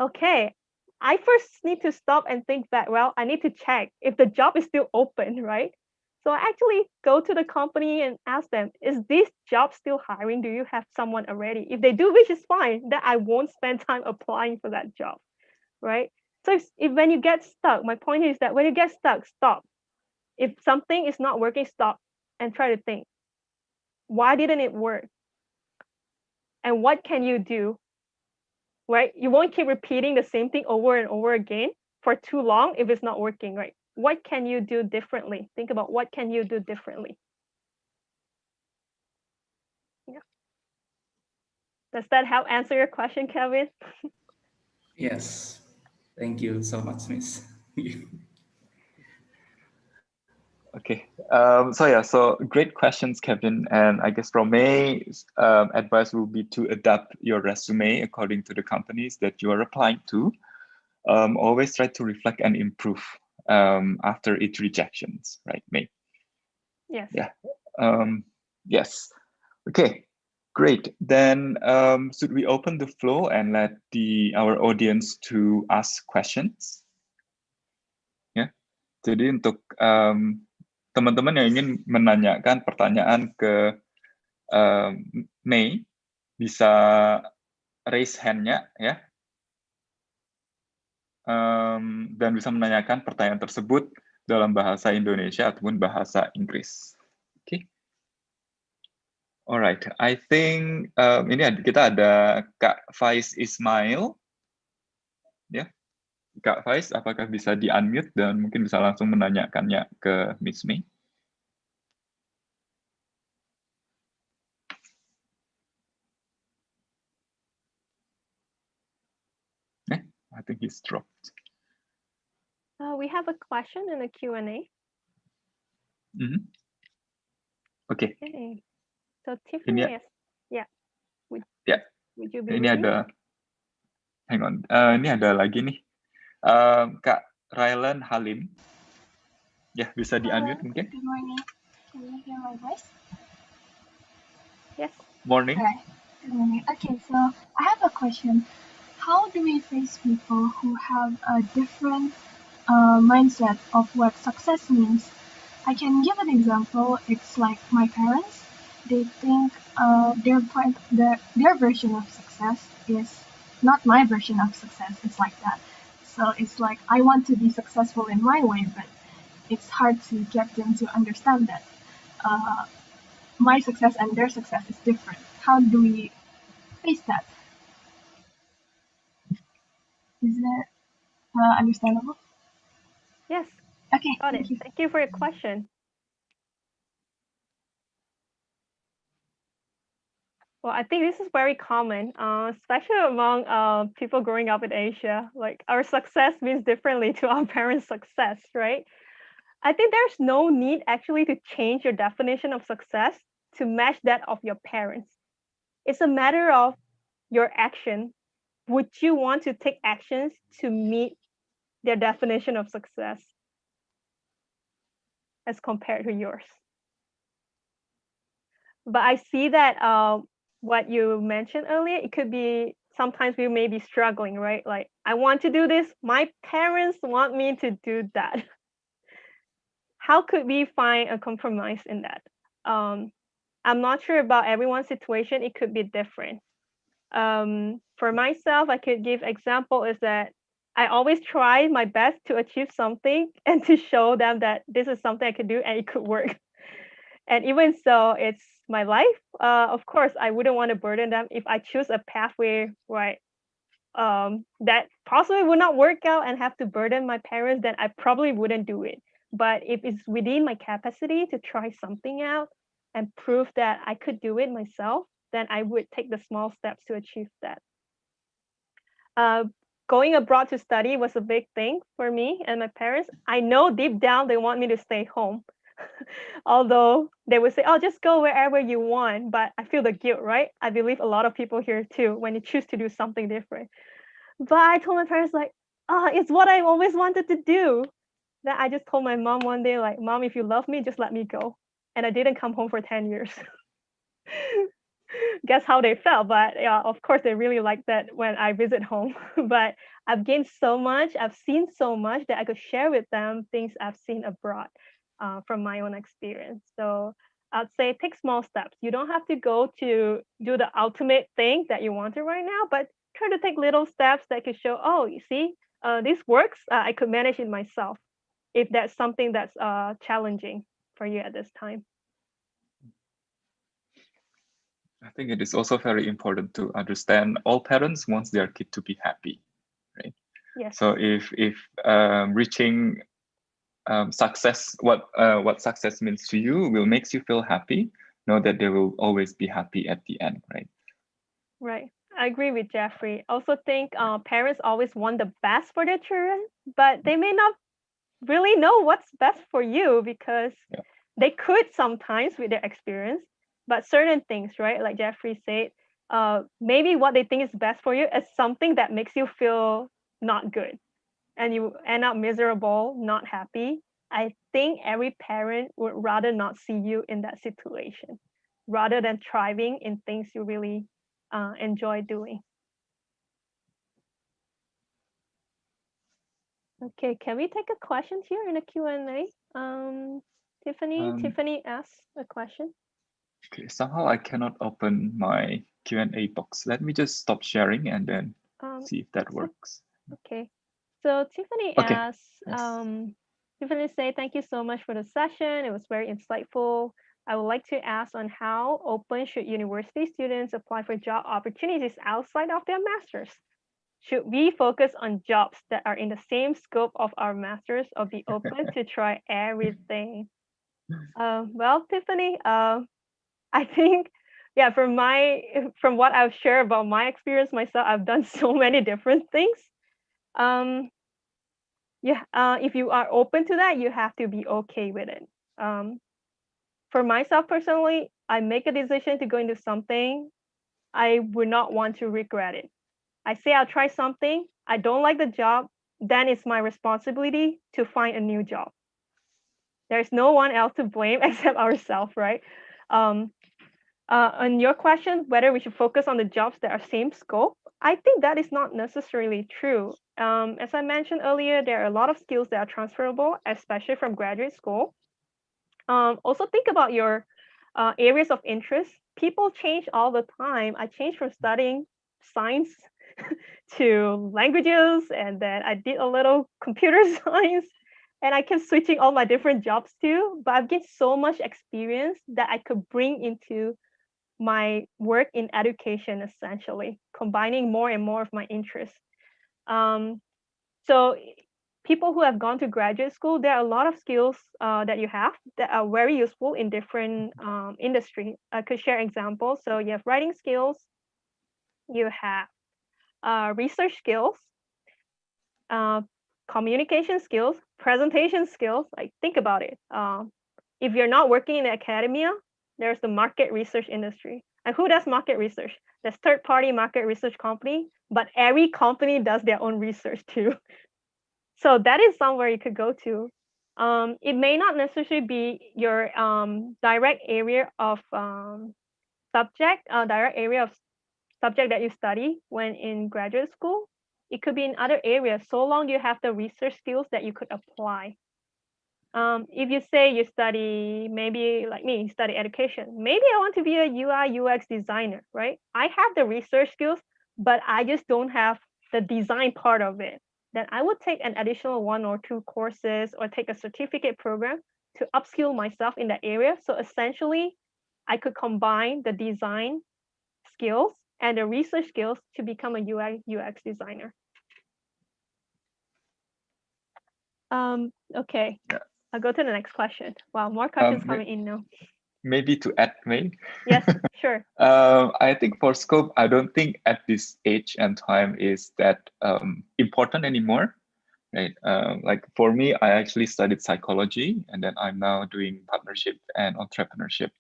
okay, I first need to stop and think that, well, I need to check if the job is still open, right? So I actually go to the company and ask them, is this job still hiring? Do you have someone already? If they do, which is fine, then I won't spend time applying for that job, right? So if when you get stuck, my point is that when you get stuck, stop. If something is not working, stop and try to think, why didn't it work? And what can you do, right? You won't keep repeating the same thing over and over again for too long if it's not working, right? What can you do differently? Think about what can you do differently. Yeah. Does that help answer your question, Kevin? Yes. Thank you so much, Miss. Okay. So great questions, Kevin. And I guess from May, advice will be to adapt your resume according to the companies that you are applying to. Always try to reflect and improve after each rejections, right, May? Yes. Yeah. Yes. Okay. Great. Then should we open the floor and let our audience to ask questions? Ya. Jadi untuk teman-teman yang ingin menanyakan pertanyaan ke May, bisa raise hand-nya ya. Dan bisa menanyakan pertanyaan tersebut dalam bahasa Indonesia ataupun bahasa Inggris. Oke. Okay. Alright, I think ini kita ada Kak Faiz Ismail. Ya, Kak Faiz, apakah bisa di-unmute dan mungkin bisa langsung menanyakannya ke Miss May? I think he's dropped. We have a question in the Q&A. Mm-hmm. Okay. So Tiffany ini, is, yeah. Would you be ini ready? ada, hang on, ini ada lagi nih, Kak Rylan Halim. Ya, bisa di-unmute mungkin? Good morning. Can you hear my voice? Yes. Morning. Right. Good morning. Okay, so I have a question. How do we face people who have a different mindset of what success means? I can give an example. It's like my parents. They think their version of success is not my version of success. It's like that. So it's like I want to be successful in my way, but it's hard to get them to understand that my success and their success is different. How do we face that? Is that understandable? Yes. Okay, Got it. Thank you for your question. Well, I think this is very common, especially among people growing up in Asia. Like our success means differently to our parents' success, right? I think there's no need actually to change your definition of success to match that of your parents. It's a matter of your action. Would you want to take actions to meet their definition of success as compared to yours? But I see that what you mentioned earlier, it could be sometimes we may be struggling, right? Like, I want to do this. My parents want me to do that. How could we find a compromise in that? I'm not sure about everyone's situation. It could be different. For myself, I could give example is that I always try my best to achieve something and to show them that this is something I could do and it could work. And even so, it's my life. Of course, I wouldn't want to burden them if I choose a pathway, right? That possibly would not work out and have to burden my parents, then I probably wouldn't do it. But if it's within my capacity to try something out and prove that I could do it myself, then I would take the small steps to achieve that. Going abroad to study was a big thing for me and my parents. I know deep down they want me to stay home. Although they would say, oh, just go wherever you want. But I feel the guilt, right? I believe a lot of people here too, when you choose to do something different. But I told my parents like, oh, it's what I always wanted to do. Then I just told my mom one day like, Mom, if you love me, just let me go. And I didn't come home for 10 years. Guess how they felt. But yeah, of course, they really like that when I visit home. But I've gained so much, I've seen so much that I could share with them things I've seen abroad from my own experience. So I'd say take small steps. You don't have to go to do the ultimate thing that you wanted right now, but try to take little steps that could show, oh, you see, this works. I could manage it myself if that's something that's challenging for you at this time. I think it is also very important to understand all parents want their kid to be happy, right? Yes. So if reaching success, what success means to you will makes you feel happy, know that they will always be happy at the end, right? Right. I agree with Jeffrey. Also think parents always want the best for their children, but they may not really know what's best for you because they could sometimes with their experience, but certain things, right? Like Jeffrey said, maybe what they think is best for you is something that makes you feel not good and you end up miserable, not happy. I think every parent would rather not see you in that situation rather than thriving in things you really enjoy doing. Okay, can we take a question here in the Q&A? Tiffany asked a question. Okay, somehow I cannot open my Q&A box. Let me just stop sharing and then see if that works. Okay, so Tiffany asks, Tiffany say, thank you so much for the session. It was very insightful. I would like to ask on how open should university students apply for job opportunities outside of their masters? Should we focus on jobs that are in the same scope of our masters or be open to try everything? Well, Tiffany, I think, yeah, from what I've shared about my experience myself, I've done so many different things. If you are open to that, you have to be okay with it. For myself personally, I make a decision to go into something, I would not want to regret it. I say I'll try something, I don't like the job, then it's my responsibility to find a new job. There's no one else to blame except ourselves, right? On your question, whether we should focus on the jobs that are same scope, I think that is not necessarily true. As I mentioned earlier, there are a lot of skills that are transferable, especially from graduate school. Also think about your areas of interest. People change all the time. I changed from studying science to languages, and then I did a little computer science, and I kept switching all my different jobs too. But I've gained so much experience that I could bring into my work in education, essentially, combining more and more of my interests. So people who have gone to graduate school, there are a lot of skills that you have that are very useful in different industry. I could share examples. So you have writing skills, you have research skills, communication skills, presentation skills. Like think about it. If you're not working in academia, there's the market research industry. And who does market research? There's third-party market research company, but every company does their own research too. So that is somewhere you could go to. It may not necessarily be your direct area of subject that you study when in graduate school. It could be in other areas, so long you have the research skills that you could apply. If you say you study, maybe like me, study education, maybe I want to be a UI UX designer, right? I have the research skills, but I just don't have the design part of it. Then I would take an additional 1 or 2 courses or take a certificate program to upskill myself in that area. So essentially, I could combine the design skills and the research skills to become a UI UX designer. Okay. Yeah. I'll go to the next question. Wow, more questions coming in now. Maybe to add, May? Yes, sure. I think for scope, I don't think at this age and time is that important anymore. Right? Like for me, I actually studied psychology, and then I'm now doing partnership and entrepreneurship.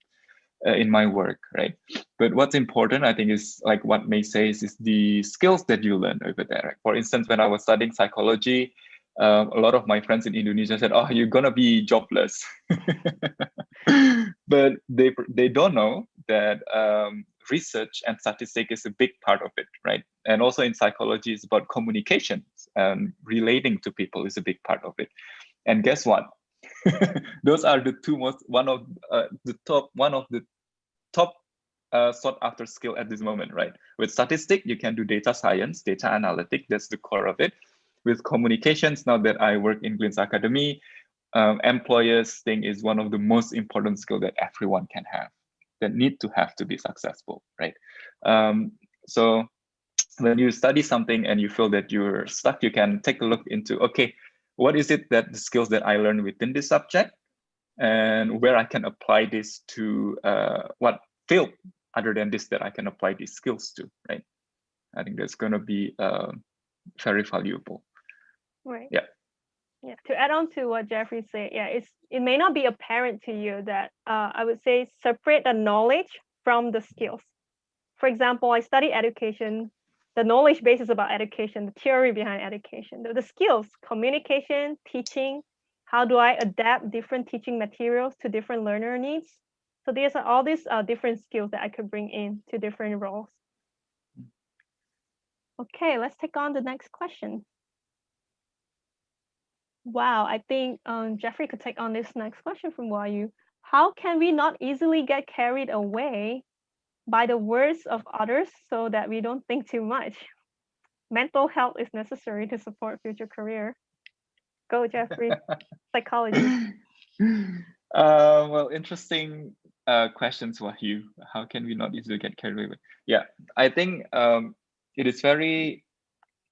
in my work, right? But what's important, I think, is like what May says, is the skills that you learn over there. Right? For instance, when I was studying psychology, a lot of my friends in Indonesia said, "Oh, you're gonna be jobless," but they don't know that research and statistics is a big part of it, right? And also in psychology, it's about communications and relating to people is a big part of it. And guess what? Those are the one of the top sought after skill at this moment, right? With statistics, you can do data science, data analytics. That's the core of it. With communications, now that I work in Glints Academy, employers think is one of the most important skill that everyone can have, that need to have to be successful, right? So when you study something and you feel that you're stuck, you can take a look into, okay, what is it that the skills that I learned within this subject, and where I can apply this to what field other than this that I can apply these skills to, right? I think that's going to be very valuable. Right. Yeah. Yeah. To add on to what Jeffrey said, yeah, it may not be apparent to you that I would say separate the knowledge from the skills. For example, I study education. The knowledge base is about education, the theory behind education, the skills, communication, teaching. How do I adapt different teaching materials to different learner needs? So these are all these different skills that I could bring in to different roles. Okay, let's take on the next question. Wow, I think Jeffrey could take on this next question from YU. How can we not easily get carried away by the words of others so that we don't think too much? Mental health is necessary to support future career. Go, Jeffrey. Psychology. Well, interesting questions, Wahyu. How can we not easily get carried away? Yeah, I think it is very,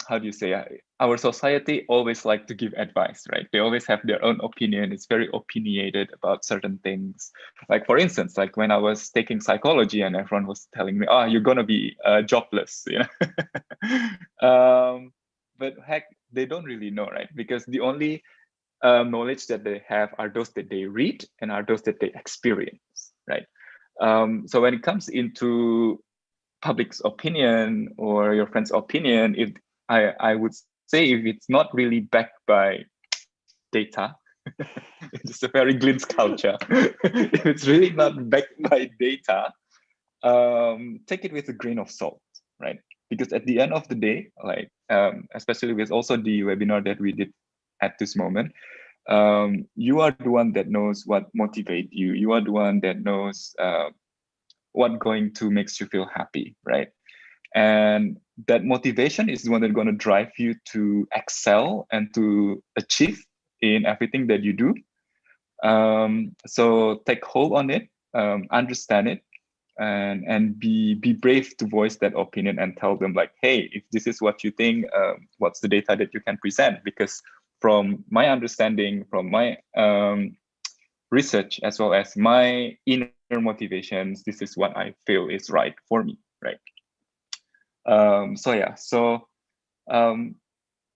how do you say, our society always like to give advice, right? They always have their own opinion. It's very opinionated about certain things. Like, for instance, like when I was taking psychology and everyone was telling me, oh, you're going to be jobless, you know? But heck, they don't really know, right? Because the only knowledge that they have are those that they read and are those that they experience, right? So when it comes into public's opinion or your friend's opinion, if I would say if it's not really backed by data, it's a very Glints culture. If it's really not backed by data, take it with a grain of salt, right? Because at the end of the day, like especially with also the webinar that we did at this moment, you are the one that knows what motivates you. You are the one that knows what going to makes you feel happy, right? And that motivation is the one that's going to drive you to excel and to achieve in everything that you do. So take hold on it, understand it, and be brave to voice that opinion and tell them like, hey, if this is what you think, what's the data that you can present? Because from my understanding, from my research, as well as my inner motivations, this is what I feel is right for me, right? So yeah, so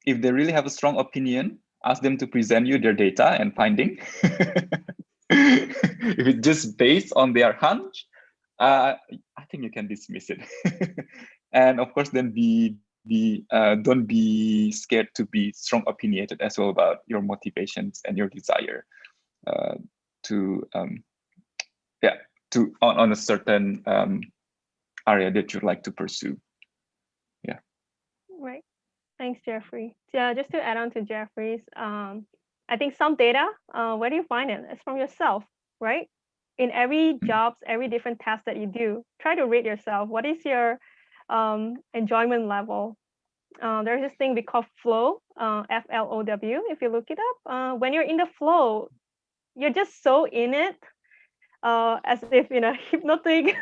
if they really have a strong opinion, ask them to present you their data and finding. If it's just based on their hunch, I think you can dismiss it. And of course, then don't be scared to be strong opinionated as well about your motivations and your desire on a certain area that you'd like to pursue. Yeah. Right. Thanks, Jeffrey. Yeah, just to add on to Jeffrey's, I think some data, where do you find it? It's from yourself, right? In every jobs, every different task that you do, try to rate yourself. What is your enjoyment level? There's this thing we call flow, FLOW. If you look it up, when you're in the flow, you're just so in it, as if in a hypnotic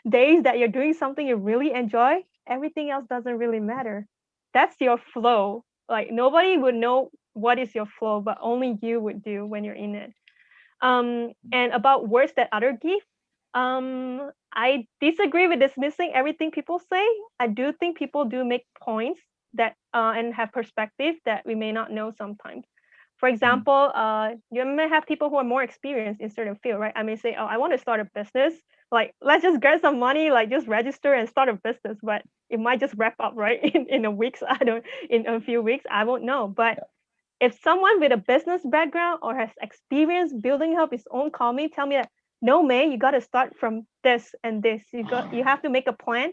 days that you're doing something you really enjoy. Everything else doesn't really matter. That's your flow. Like nobody would know what is your flow, but only you would do when you're in it. And about words that other give, I disagree with dismissing everything people say. I do think people do make points that and have perspective that we may not know sometimes. For example, you may have people who are more experienced in certain field, right? I may say, oh, I want to start a business, like, let's just get some money, like just register and start a business, but it might just wrap up, right? In a week, in a few weeks, I won't know. But if someone with a business background or has experience building up his own company tell me that, no, May, you got to start from this and this. You have to make a plan,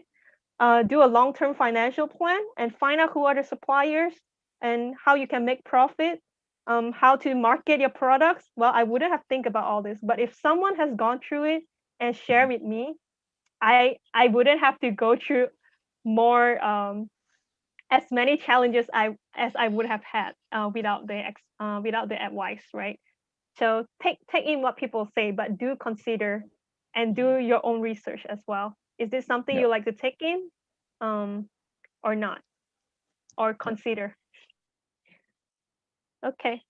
do a long-term financial plan, and find out who are the suppliers and how you can make profit, how to market your products. Well, I wouldn't have think about all this, but if someone has gone through it and share with me, I wouldn't have to go through more as many challenges as I would have had without the advice, right? So take in what people say, but do consider and do your own research as well. Is this something you like to take in, or not, or consider? Okay,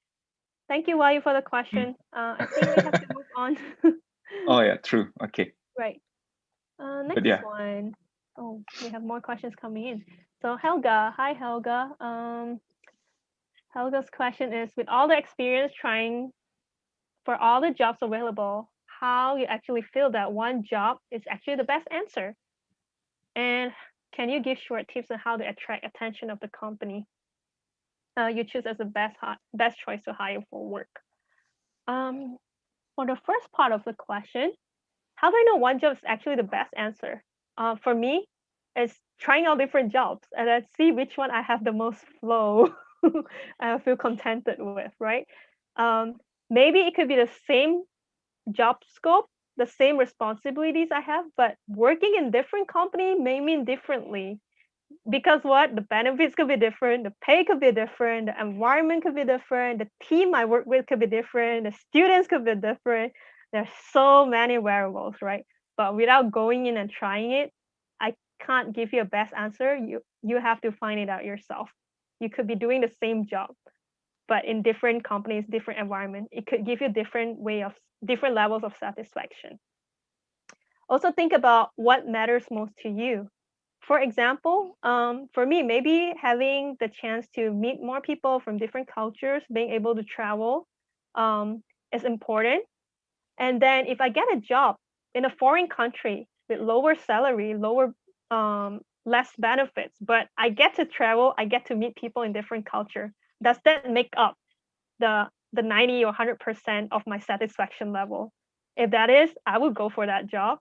thank you, Wayu, for the question. I think we have to move on. Oh yeah, true. Okay. Right. Next one. Oh, we have more questions coming in. So Helga, hi Helga. Helga's question is: with all the experience trying for all the jobs available, how you actually feel that one job is actually the best answer? And can you give short tips on how to attract attention of the company you choose as the best choice to hire for work? For the first part of the question, how do I know one job is actually the best answer? For me, it's trying out different jobs and then see which one I have the most flow I feel contented with, right? Maybe it could be the same job scope, the same responsibilities I have, but working in different company may mean differently. Because what? The benefits could be different, the pay could be different, the environment could be different, the team I work with could be different, the students could be different. There's so many variables, right? But without going in and trying it, I can't give you a best answer. You have to find it out yourself. You could be doing the same job, but in different companies, different environment. It could give you different levels of satisfaction. Also think about what matters most to you. For example, for me, maybe having the chance to meet more people from different cultures, being able to travel is important. And then if I get a job in a foreign country with lower salary, less benefits, but I get to travel, I get to meet people in different culture, does that make up the 90 or 100% of my satisfaction level? If that is, I would go for that job.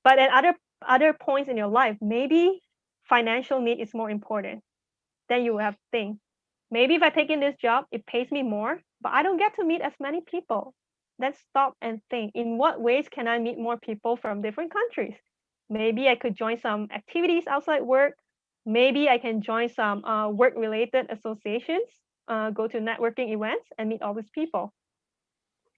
But at other points in your life, maybe financial need is more important. Then you have to think, maybe if I take in this job, it pays me more, but I don't get to meet as many people. Then stop and think, in what ways can I meet more people from different countries? Maybe I could join some activities outside work. Maybe I can join some work-related associations, go to networking events and meet all these people.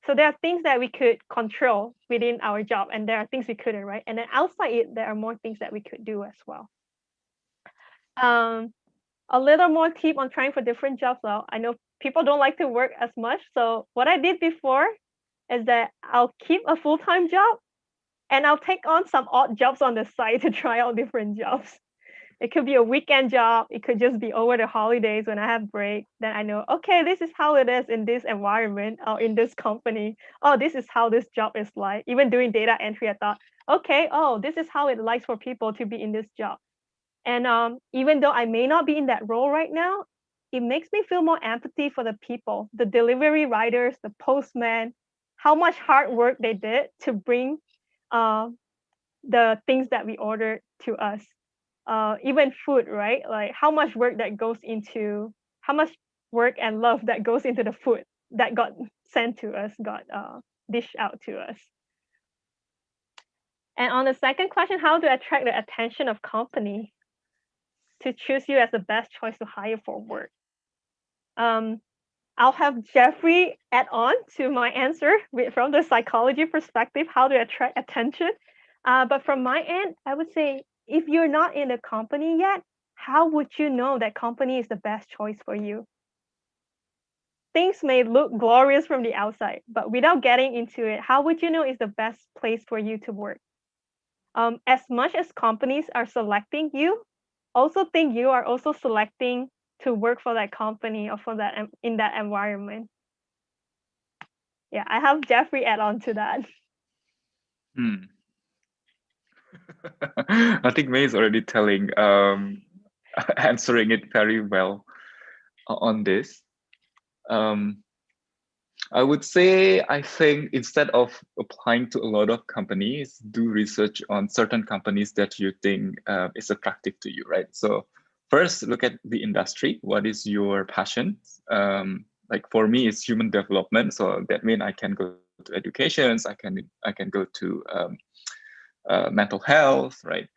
So there are things that we could control within our job, and there are things we couldn't, right? And then outside it, there are more things that we could do as well. A little more tip on trying for different jobs. Well, I know people don't like to work as much. So what I did before is that I'll keep a full-time job and I'll take on some odd jobs on the side to try out different jobs. It could be a weekend job. It could just be over the holidays when I have break. Then I know, okay, this is how it is in this environment or in this company. Oh, this is how this job is like. Even doing data entry, I thought, okay, oh, this is how it likes for people to be in this job. And even though I may not be in that role right now, it makes me feel more empathy for the people, the delivery riders, the postman, how much hard work they did to bring the things that we ordered to us. Even food, right? Like how much work and love that goes into the food that got sent to us, got dished out to us. And on the second question, how to attract the attention of company to choose you as the best choice to hire for work? I'll have Jeffrey add on to my answer from the psychology perspective, how to attract attention. But from my end, I would say, if you're not in a company yet, how would you know that company is the best choice for you? Things may look glorious from the outside, but without getting into it, how would you know it's the best place for you to work? As much as companies are selecting you, also think you are also selecting to work for that company or for that in that environment. Yeah, I have Jeffrey add on to that. I think May is already telling, answering it very well on this. I would say, I think instead of applying to a lot of companies, do research on certain companies that you think is attractive to you, right? So first, look at the industry. What is your passion? Like for me, it's human development. So that means I can go to educations, I can go to mental health, right?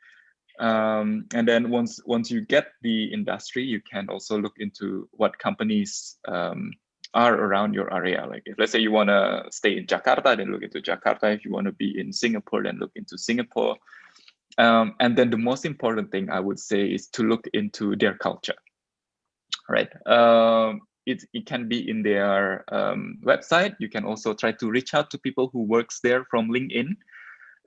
And then once you get the industry, you can also look into what companies are around your area. Like if let's say you want to stay in Jakarta, then look into Jakarta. If you want to be in Singapore, then look into Singapore. And then the most important thing I would say is to look into their culture, right? It can be in their website. You can also try to reach out to people who works there from LinkedIn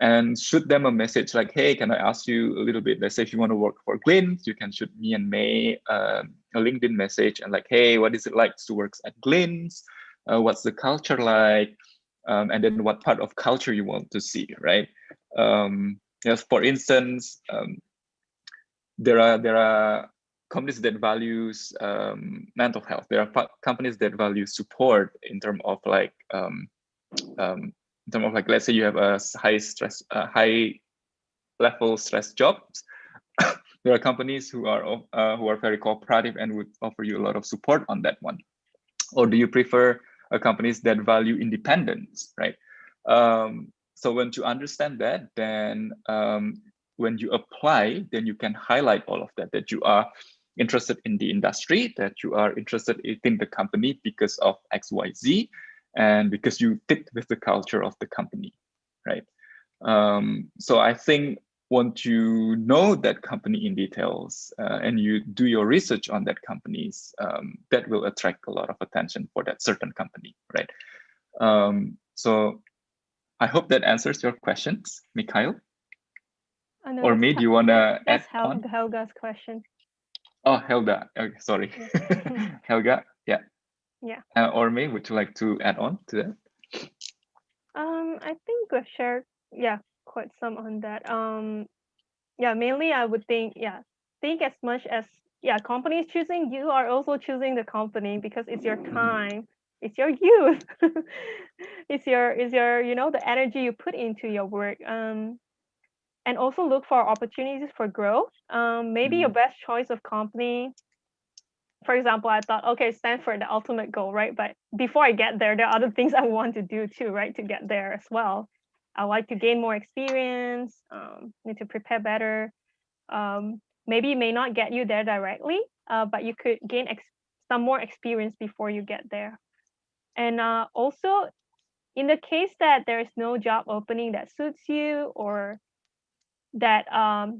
and shoot them a message like, hey, can I ask you a little bit? Let's say if you want to work for Glint, you can shoot me and May a LinkedIn message and like, hey, what is it like to work at Glint? What's the culture like? And then what part of culture you want to see, right? Yes, for instance, there are companies that values mental health. There are companies that value support in terms of like let's say you have a high level stress jobs. There are companies who are very cooperative and would offer you a lot of support on that one. Or do you prefer companies that value independence, right? So once you understand that, then when you apply, then you can highlight all of that you are interested in the industry, that you are interested in the company because of XYZ, and because you fit with the culture of the company, right? So I think once you know that company in details and you do your research on that companies, that will attract a lot of attention for that certain company, right? So I hope that answers your questions, Mikhail. No, or me, do you want to add on? Helga's question. Oh, Helga. Okay, sorry. Yeah. Helga, yeah. Yeah. Or me, would you like to add on to that? I think we've shared, quite some on that. Mainly I would think as much as companies choosing, you are also choosing the company because it's your time, it's your youth, it's your the energy you put into your work. And also look for opportunities for growth. Maybe your best choice of company. For example, I thought, okay, Stanford, the ultimate goal, right? But before I get there, there are other things I want to do too, right? To get there as well. I like to gain more experience, need to prepare better. Maybe it may not get you there directly, but you could gain some more experience before you get there. And also, in the case that there is no job opening that suits you, or that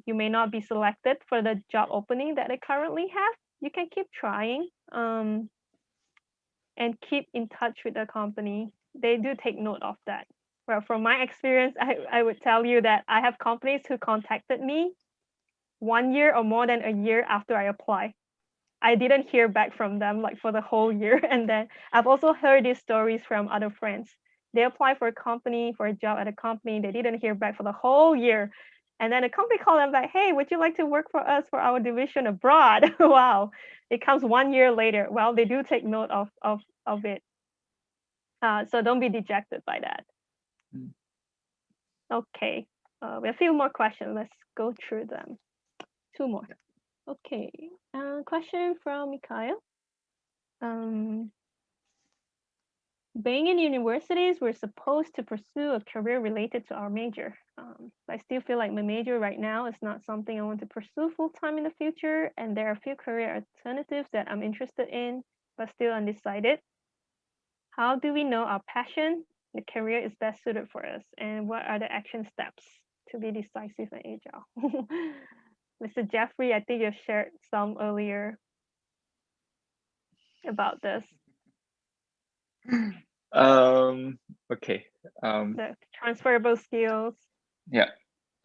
you may not be selected for the job opening that they currently have, you can keep trying and keep in touch with the company. They do take note of that. Well, from my experience, I would tell you that I have companies who contacted me 1 year or more than a year after I apply. I didn't hear back from them like for the whole year. And then I've also heard these stories from other friends. They apply for a job at a company. They didn't hear back for the whole year. And then the company called them like, hey, would you like to work for us for our division abroad? Wow. It comes 1 year later. Well, they do take note of it. So don't be dejected by that. Okay. We have a few more questions. Let's go through them. 2 more. Okay. Question from Mikhail. Being in universities, we're supposed to pursue a career related to our major. I still feel like my major right now is not something I want to pursue full-time in the future, and there are a few career alternatives that I'm interested in, but still undecided. How do we know our passion, the career is best suited for us, and what are the action steps to be decisive and agile? Mr. Jeffrey, I think you shared some earlier about this. Okay. The transferable skills. Yeah.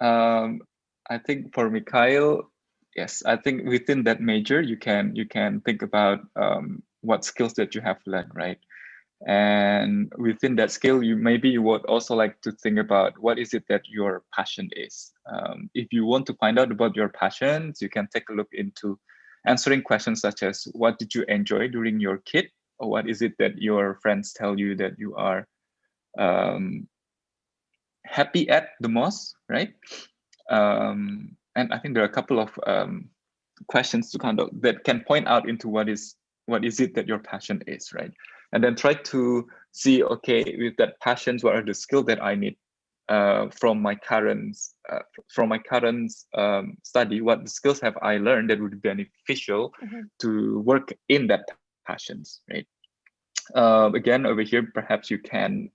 I think for Mikhail, yes, I think within that major, you can think about what skills that you have learned, right? And within that skill, you would also like to think about what is it that your passion is. If you want to find out about your passions, you can take a look into answering questions such as, what did you enjoy during your kid? Or what is it that your friends tell you that you are happy at the most, right? And I think there are a couple of questions to kind of that can point out into what is it that your passion is, right? And then try to see, okay, with that passions, what are the skills that I need from my current study? What skills have I learned that would be beneficial to work in that passions, right? Again, over here, perhaps you can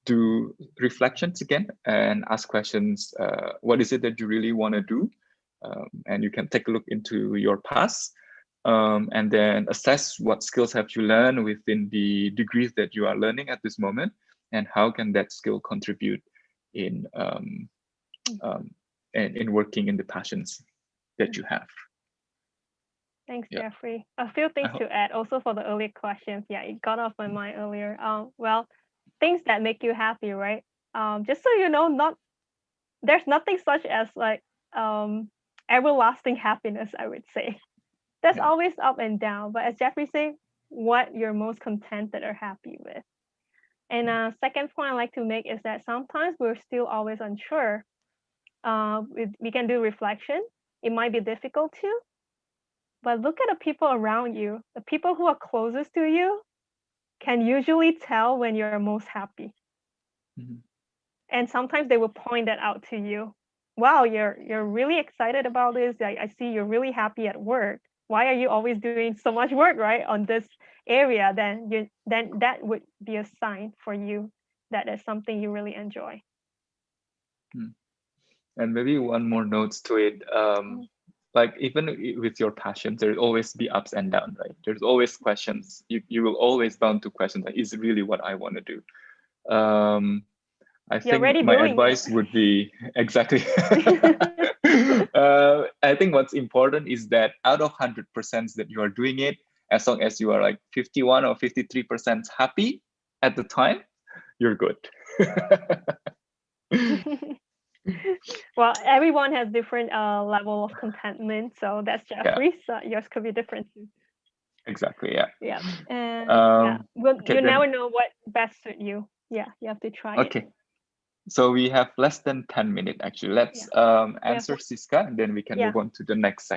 do reflections again and ask questions. What is it that you really want to do? And you can take a look into your past and then assess what skills have you learned within the degrees that you are learning at this moment, and how can that skill contribute in working in the passions that you have. Thanks, Jeffrey. A few things to add also for the earlier questions. Yeah, it got off my mind earlier. Well, things that make you happy, right? Just so you know, there's nothing such as like everlasting happiness, I would say. There's always up and down, but as Jeffrey said, what you're most contented or happy with. And second point I like to make is that sometimes we're still always unsure. We can do reflection. It might be difficult too, but look at the people around you. The people who are closest to you can usually tell when you're most happy. And sometimes they will point that out to you. Wow, you're really excited about this. I see you're really happy at work. Why are you always doing so much work, right, on this area? Then that would be a sign for you that is something you really enjoy. And maybe one more notes to it. Like even with your passion, there will always be ups and downs, right? There's always questions. You will always bound to questions like, is it really what I want to do? I think my advice would be exactly. I think what's important is that out of 100% that you are doing it, as long as you are like 51 or 53% happy at the time, you're good. Well, everyone has different level of contentment, so that's Jeffrey's. Yours could be different too. Exactly. Yeah. Yeah. And you never know what best suit you. Yeah, you have to try it. Okay. So we have less than 10 minutes actually. Let's answer Siska, and then we can move on to the next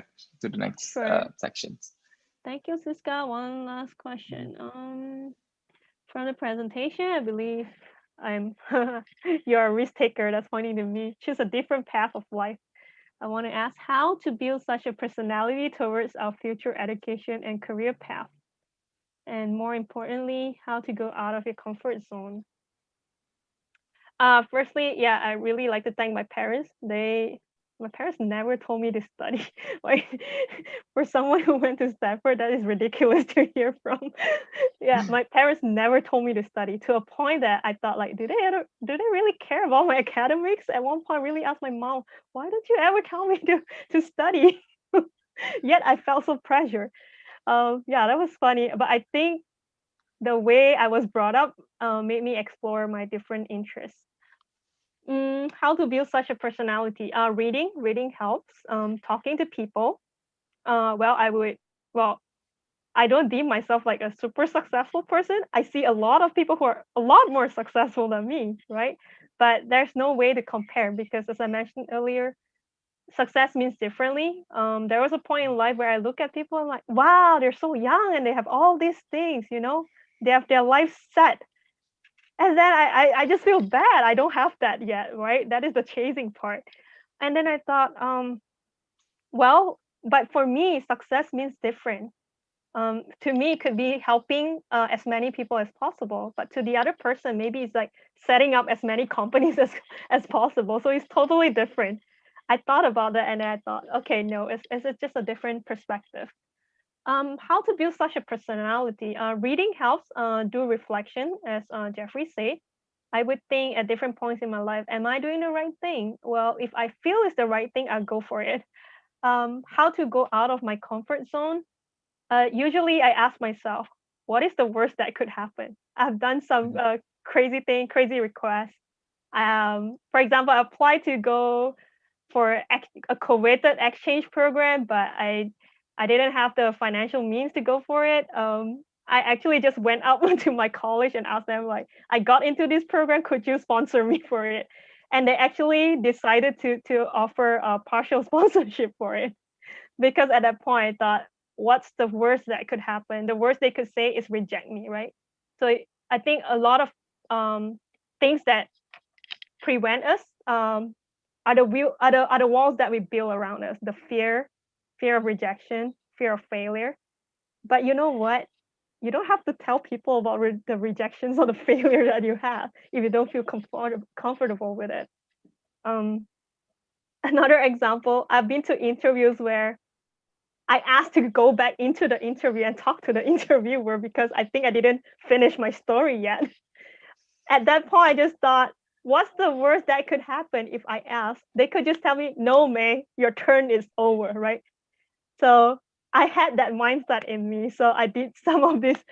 sections. Thank you, Siska. One last question. From the presentation, I believe you're a risk taker. That's funny to me. Choose a different path of life. I want to ask how to build such a personality towards our future education and career path. And more importantly, how to go out of your comfort zone. Firstly, I really like to thank my parents. My parents never told me to study. Like, for someone who went to Stanford, that is ridiculous to hear from. My parents never told me to study, to a point that I thought, like, do they really care about my academics? At one point, I really asked my mom, why don't you ever tell me to study? Yet I felt so pressured. That was funny. But I think the way I was brought up made me explore my different interests. How to build such a personality? Reading helps. Talking to people. I don't deem myself like a super successful person. I see a lot of people who are a lot more successful than me, right? But there's no way to compare, because as I mentioned earlier, success means differently. There was a point in life where I look at people and like, wow, they're so young and they have all these things, they have their life set. And then I just feel bad. I don't have that yet, right? That is the chasing part. And then I thought, but for me, success means different. To me, it could be helping as many people as possible. But to the other person, maybe it's like setting up as many companies as possible. So it's totally different. I thought about that and I thought, okay, no, it's just a different perspective. How to build such a personality? Reading helps. Do reflection, as Jeffrey said. I would think at different points in my life, am I doing the right thing? Well, if I feel it's the right thing, I'll go for it. How to go out of my comfort zone? Usually I ask myself, what is the worst that could happen? I've done some crazy thing, crazy requests. For example, I applied to go for a coveted exchange program, but I didn't have the financial means to go for it. I actually just went up to my college and asked them, like, I got into this program, could you sponsor me for it? And they actually decided to offer a partial sponsorship for it. Because at that point, I thought, what's the worst that could happen? The worst they could say is reject me, right? So I think a lot of things that prevent us are the walls that we build around us. The fear of rejection, fear of failure. But you know what? You don't have to tell people about the rejections or the failure that you have if you don't feel comfortable with it. Another example, I've been to interviews where I asked to go back into the interview and talk to the interviewer because I think I didn't finish my story yet. At that point, I just thought, what's the worst that could happen if I ask? They could just tell me, no, May, your turn is over, right? So I had that mindset in me. So I did some of these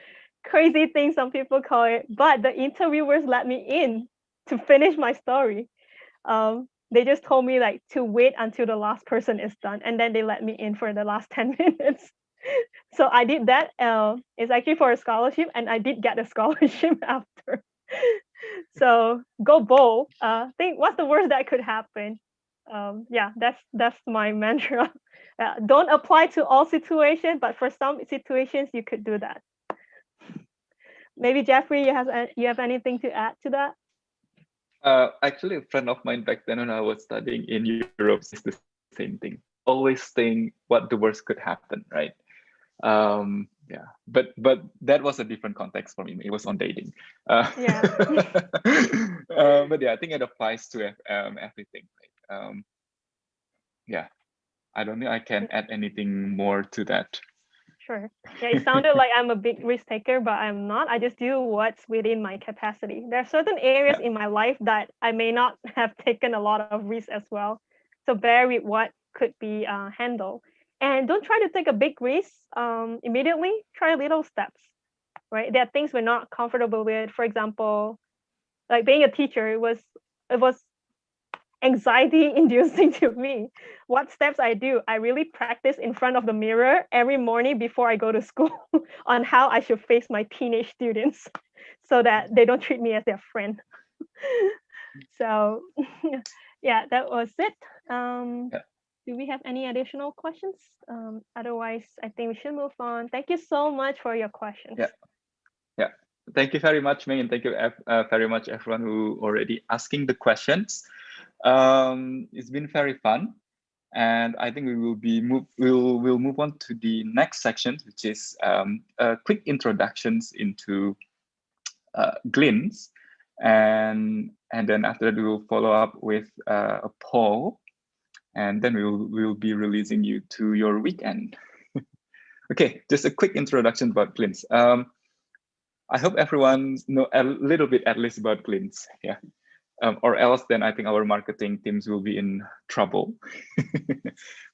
crazy things, some people call it, but the interviewers let me in to finish my story. They just told me like to wait until the last person is done, and then they let me in for the last 10 minutes. So I did that. It's actually for a scholarship, and I did get a scholarship after. So go bold. Think what's the worst that could happen. Yeah, that's my mantra. Don't apply to all situations, but for some situations you could do that. Maybe Jeffrey, you have anything to add to that? Actually, a friend of mine back then when I was studying in Europe says the same thing. Always think what the worst could happen, right? Yeah, but that was a different context for me. It was on dating. Yeah. But yeah, I think it applies to everything. Right? Yeah, I don't think I can add anything more to that. Sure. Yeah, it sounded like I'm a big risk taker, but I'm not. I just do what's within my capacity. There are certain areas in my life that I may not have taken a lot of risk as well. So bear with what could be handled. And don't try to take a big risk immediately. Try little steps, right? There are things we're not comfortable with. For example, like being a teacher, it was anxiety inducing to me. What steps I do? I really practice in front of the mirror every morning before I go to school on how I should face my teenage students so that they don't treat me as their friend. So yeah, that was it. Do we have any additional questions? Otherwise, I think we should move on. Thank you so much for your questions. Yeah. Thank you very much, May, and thank you very much everyone who already asking the questions. It's been very fun, and I think we'll move on to the next section, which is quick introductions into Glints, and then after that we will follow up with a poll, and then we'll be releasing you to your weekend. Okay, just a quick introduction about Glints. I hope everyone know a little bit at least about Glints. Yeah. Or else then I think our marketing teams will be in trouble.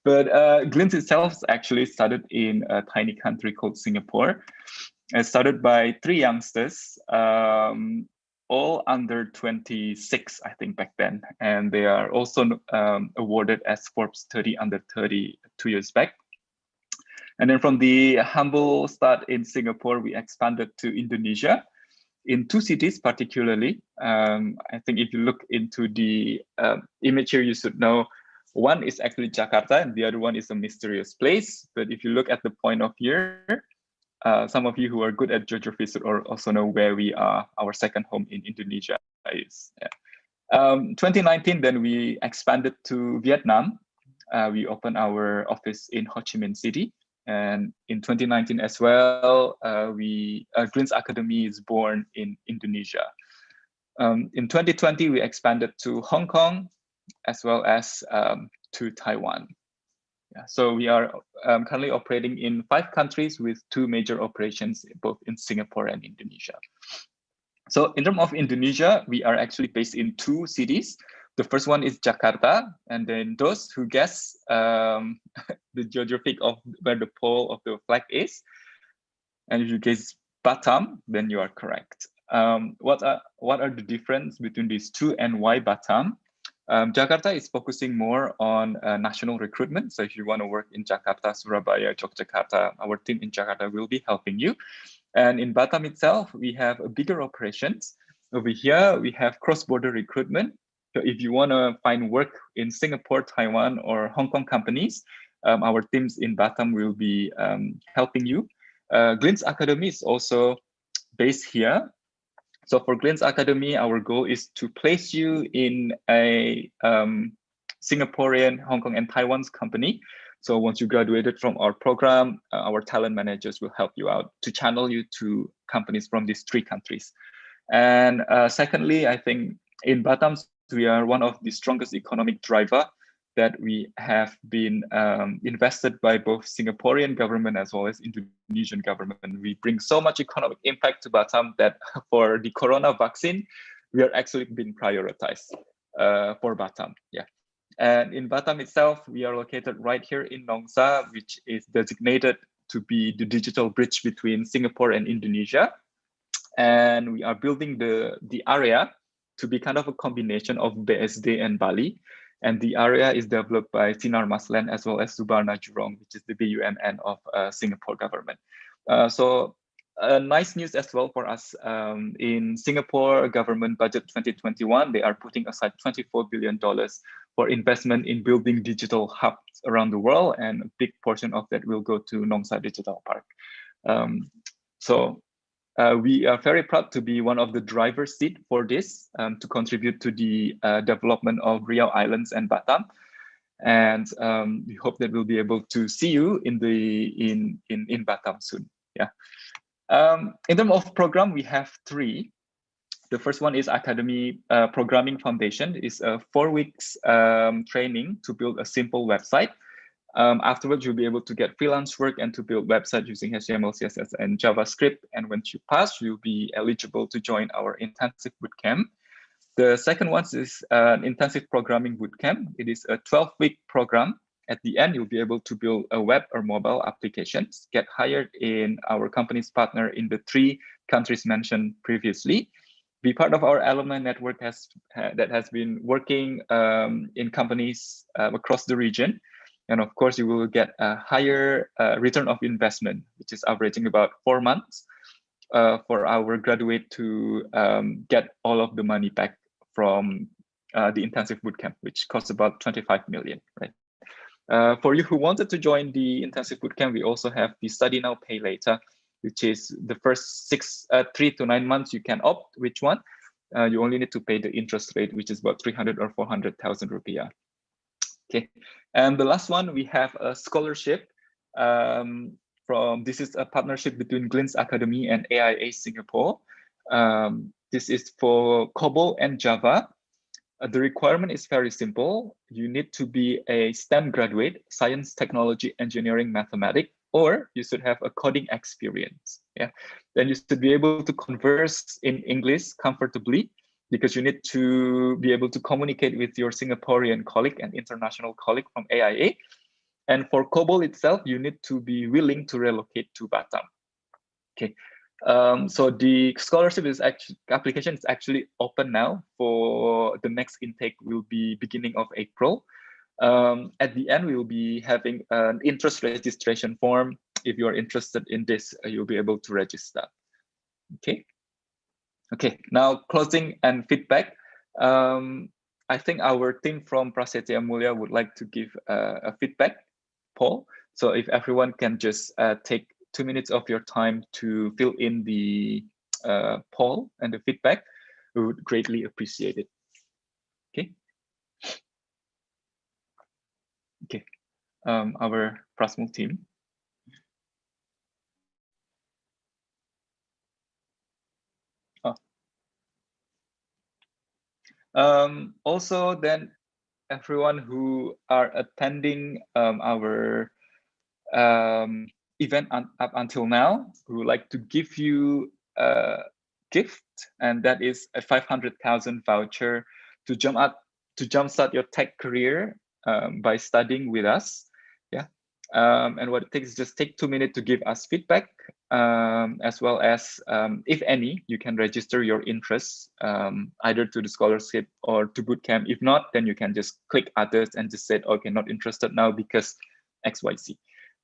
But Glints itself actually started in a tiny country called Singapore. It started by 3 youngsters, all under 26, I think, back then. And they are also awarded as Forbes 30 under 30 2 years back. And then from the humble start in Singapore, we expanded to Indonesia, in 2 cities particularly. I think if you look into the image here, you should know one is actually Jakarta and the other one is a mysterious place. But if you look at the point of view, some of you who are good at geography should also know where we are. Our second home in Indonesia is. 2019, then we expanded to Vietnam. We opened our office in Ho Chi Minh City. And in 2019 as well, Glints Academy is born in Indonesia. In 2020, we expanded to Hong Kong, as well as to Taiwan. Yeah, so we are currently operating in 5 countries with 2 major operations, both in Singapore and Indonesia. So in terms of Indonesia, we are actually based in 2 cities. The first one is Jakarta, and then those who guess the geographic of where the pole of the flag is, and if you guess Batam, then you are correct. What are the difference between these two and why Batam? Jakarta is focusing more on national recruitment. So if you want to work in Jakarta, Surabaya, Yogyakarta, our team in Jakarta will be helping you. And in Batam itself, we have a bigger operations. Over here, we have cross-border recruitment. So if you want to find work in Singapore, Taiwan, or Hong Kong companies, our teams in Batam will be helping you. Glint's Academy is also based here. So for Glint's Academy, our goal is to place you in a Singaporean, Hong Kong, and Taiwan's company. So once you graduated from our program, our talent managers will help you out to channel you to companies from these 3 countries. And secondly, I think in Batam, we are one of the strongest economic driver that we have been invested by both Singaporean government as well as Indonesian government. We bring so much economic impact to Batam that for the corona vaccine, we are actually being prioritized for Batam. Yeah. And in Batam itself, we are located right here in Nongsa, which is designated to be the digital bridge between Singapore and Indonesia. And we are building the area to be kind of a combination of BSD and Bali. And the area is developed by Sinar Masland as well as Subarna Jurong, which is the BUMN of Singapore government. So nice news as well for us. In Singapore government budget 2021, they are putting aside $24 billion for investment in building digital hubs around the world, and a big portion of that will go to Nongsa Digital Park. We are very proud to be one of the driver's seat for this, to contribute to the development of Riau Islands and Batam. And we hope that we'll be able to see you in Batam soon. Yeah. In terms of program, we have 3. The first one is Academy Programming Foundation. It's a 4 weeks training to build a simple website. Afterwards, you'll be able to get freelance work and to build websites using HTML, CSS, and JavaScript. And once you pass, you'll be eligible to join our intensive bootcamp. The second one is an intensive programming bootcamp. It is a 12-week program. At the end, you'll be able to build a web or mobile applications, get hired in our company's partner in the 3 countries mentioned previously, be part of our alumni network that has been working in companies across the region. And of course, you will get a higher return of investment, which is averaging about 4 months for our graduate to get all of the money back from the intensive bootcamp, which costs about 25 million, right? For you who wanted to join the intensive bootcamp, we also have the Study Now, Pay Later, which is the first 3 to 9 months you can opt which one. You only need to pay the interest rate, which is about 300 or 400,000 rupiah. Okay, and the last one, we have a scholarship this is a partnership between Glint's Academy and AIA Singapore. This is for COBOL and Java. The requirement is very simple. You need to be a STEM graduate, science, technology, engineering, mathematics, or you should have a coding experience. Yeah, then you should be able to converse in English comfortably, because you need to be able to communicate with your Singaporean colleague and international colleague from AIA. And for COBOL itself, you need to be willing to relocate to Batam. Okay, so the scholarship application is actually open now. For the next intake will be beginning of April. At the end, we will be having an interest registration form. If you are interested in this, you'll be able to register. Okay. Okay, now closing and feedback. I think our team from Prasetiya Mulya would like to give a feedback poll. So if everyone can just take 2 minutes of your time to fill in the poll and the feedback, we would greatly appreciate it. Okay. Okay, our Prasmul team. Also, then everyone who are attending our event up until now, we would like to give you a gift, and that is a 500,000 voucher to jumpstart your tech career by studying with us. Yeah, And what it takes is just take 2 minutes to give us feedback, as well as, if any, you can register your interests either to the scholarship or to bootcamp. If not, then you can just click others and just say, okay, not interested now because XYZ.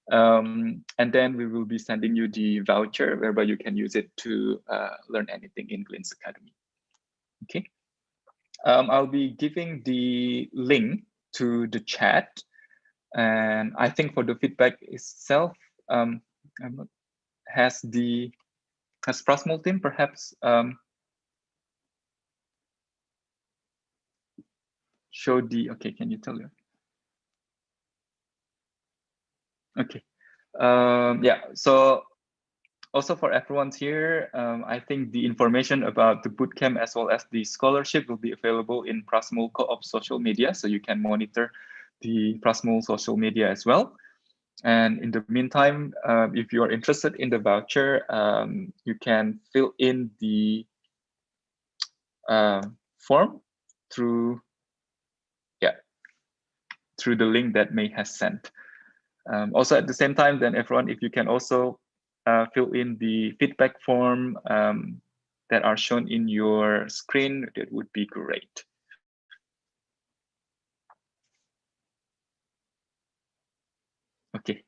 And then we will be sending you the voucher whereby you can use it to learn anything in Glints Academy. Okay. I'll be giving the link to the chat. And I think for the feedback itself, has Prasmul team perhaps show the, okay, can you tell you? Okay. Yeah, so also for everyone here, I think the information about the bootcamp as well as the scholarship will be available in Prasmul Co-op social media, so you can monitor the Prasmul social media as well. And in the meantime, if you are interested in the voucher, you can fill in the form through the link that May has sent. Also at the same time, then everyone, if you can also fill in the feedback form that are shown in your screen, that would be great. Okay.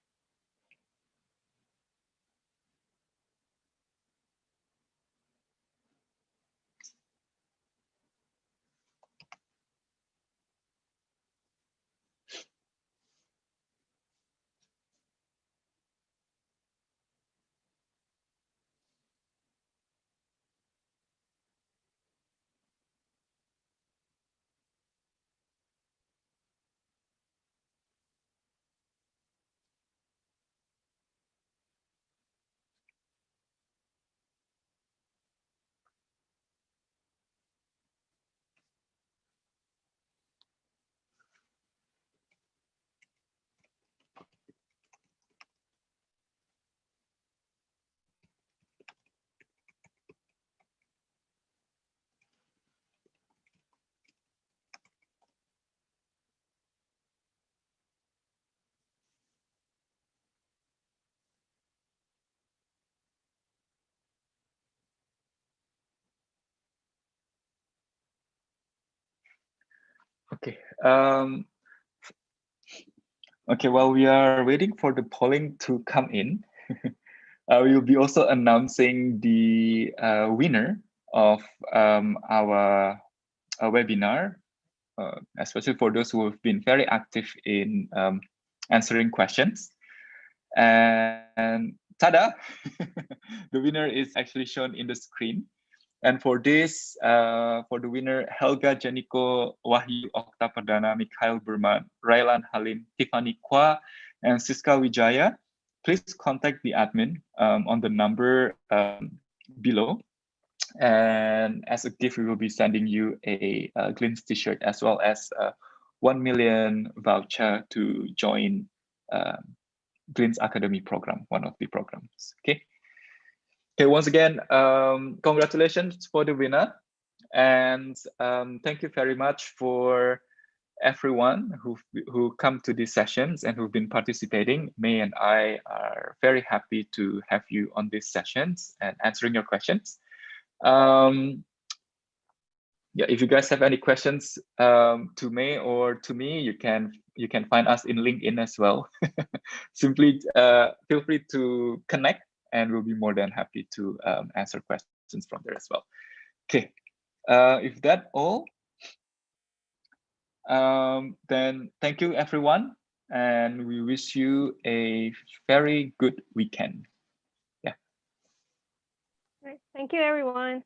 Okay. Okay, while we are waiting for the polling to come in, we will be also announcing the winner of our webinar, especially for those who have been very active in answering questions. And tada, the winner is actually shown in the screen. And for this, for the winner, Helga Janiko Wahyu Okta Perdana, Mikhail Berman, Raylan Halim, Tiffany Kwa, and Siska Wijaya, please contact the admin on the number below. And as a gift, we will be sending you a Glints t-shirt as well as 1 million voucher to join Glints Academy program, one of the programs. Okay. Okay, once again, congratulations for the winner. And thank you very much for everyone who come to these sessions and who've been participating. May and I are very happy to have you on these sessions and answering your questions. Yeah, if you guys have any questions to May or to me, you can find us in LinkedIn as well. Simply feel free to connect, and we'll be more than happy to answer questions from there as well. Okay, if that's all, then thank you everyone, and we wish you a very good weekend. Yeah. Thank you, everyone.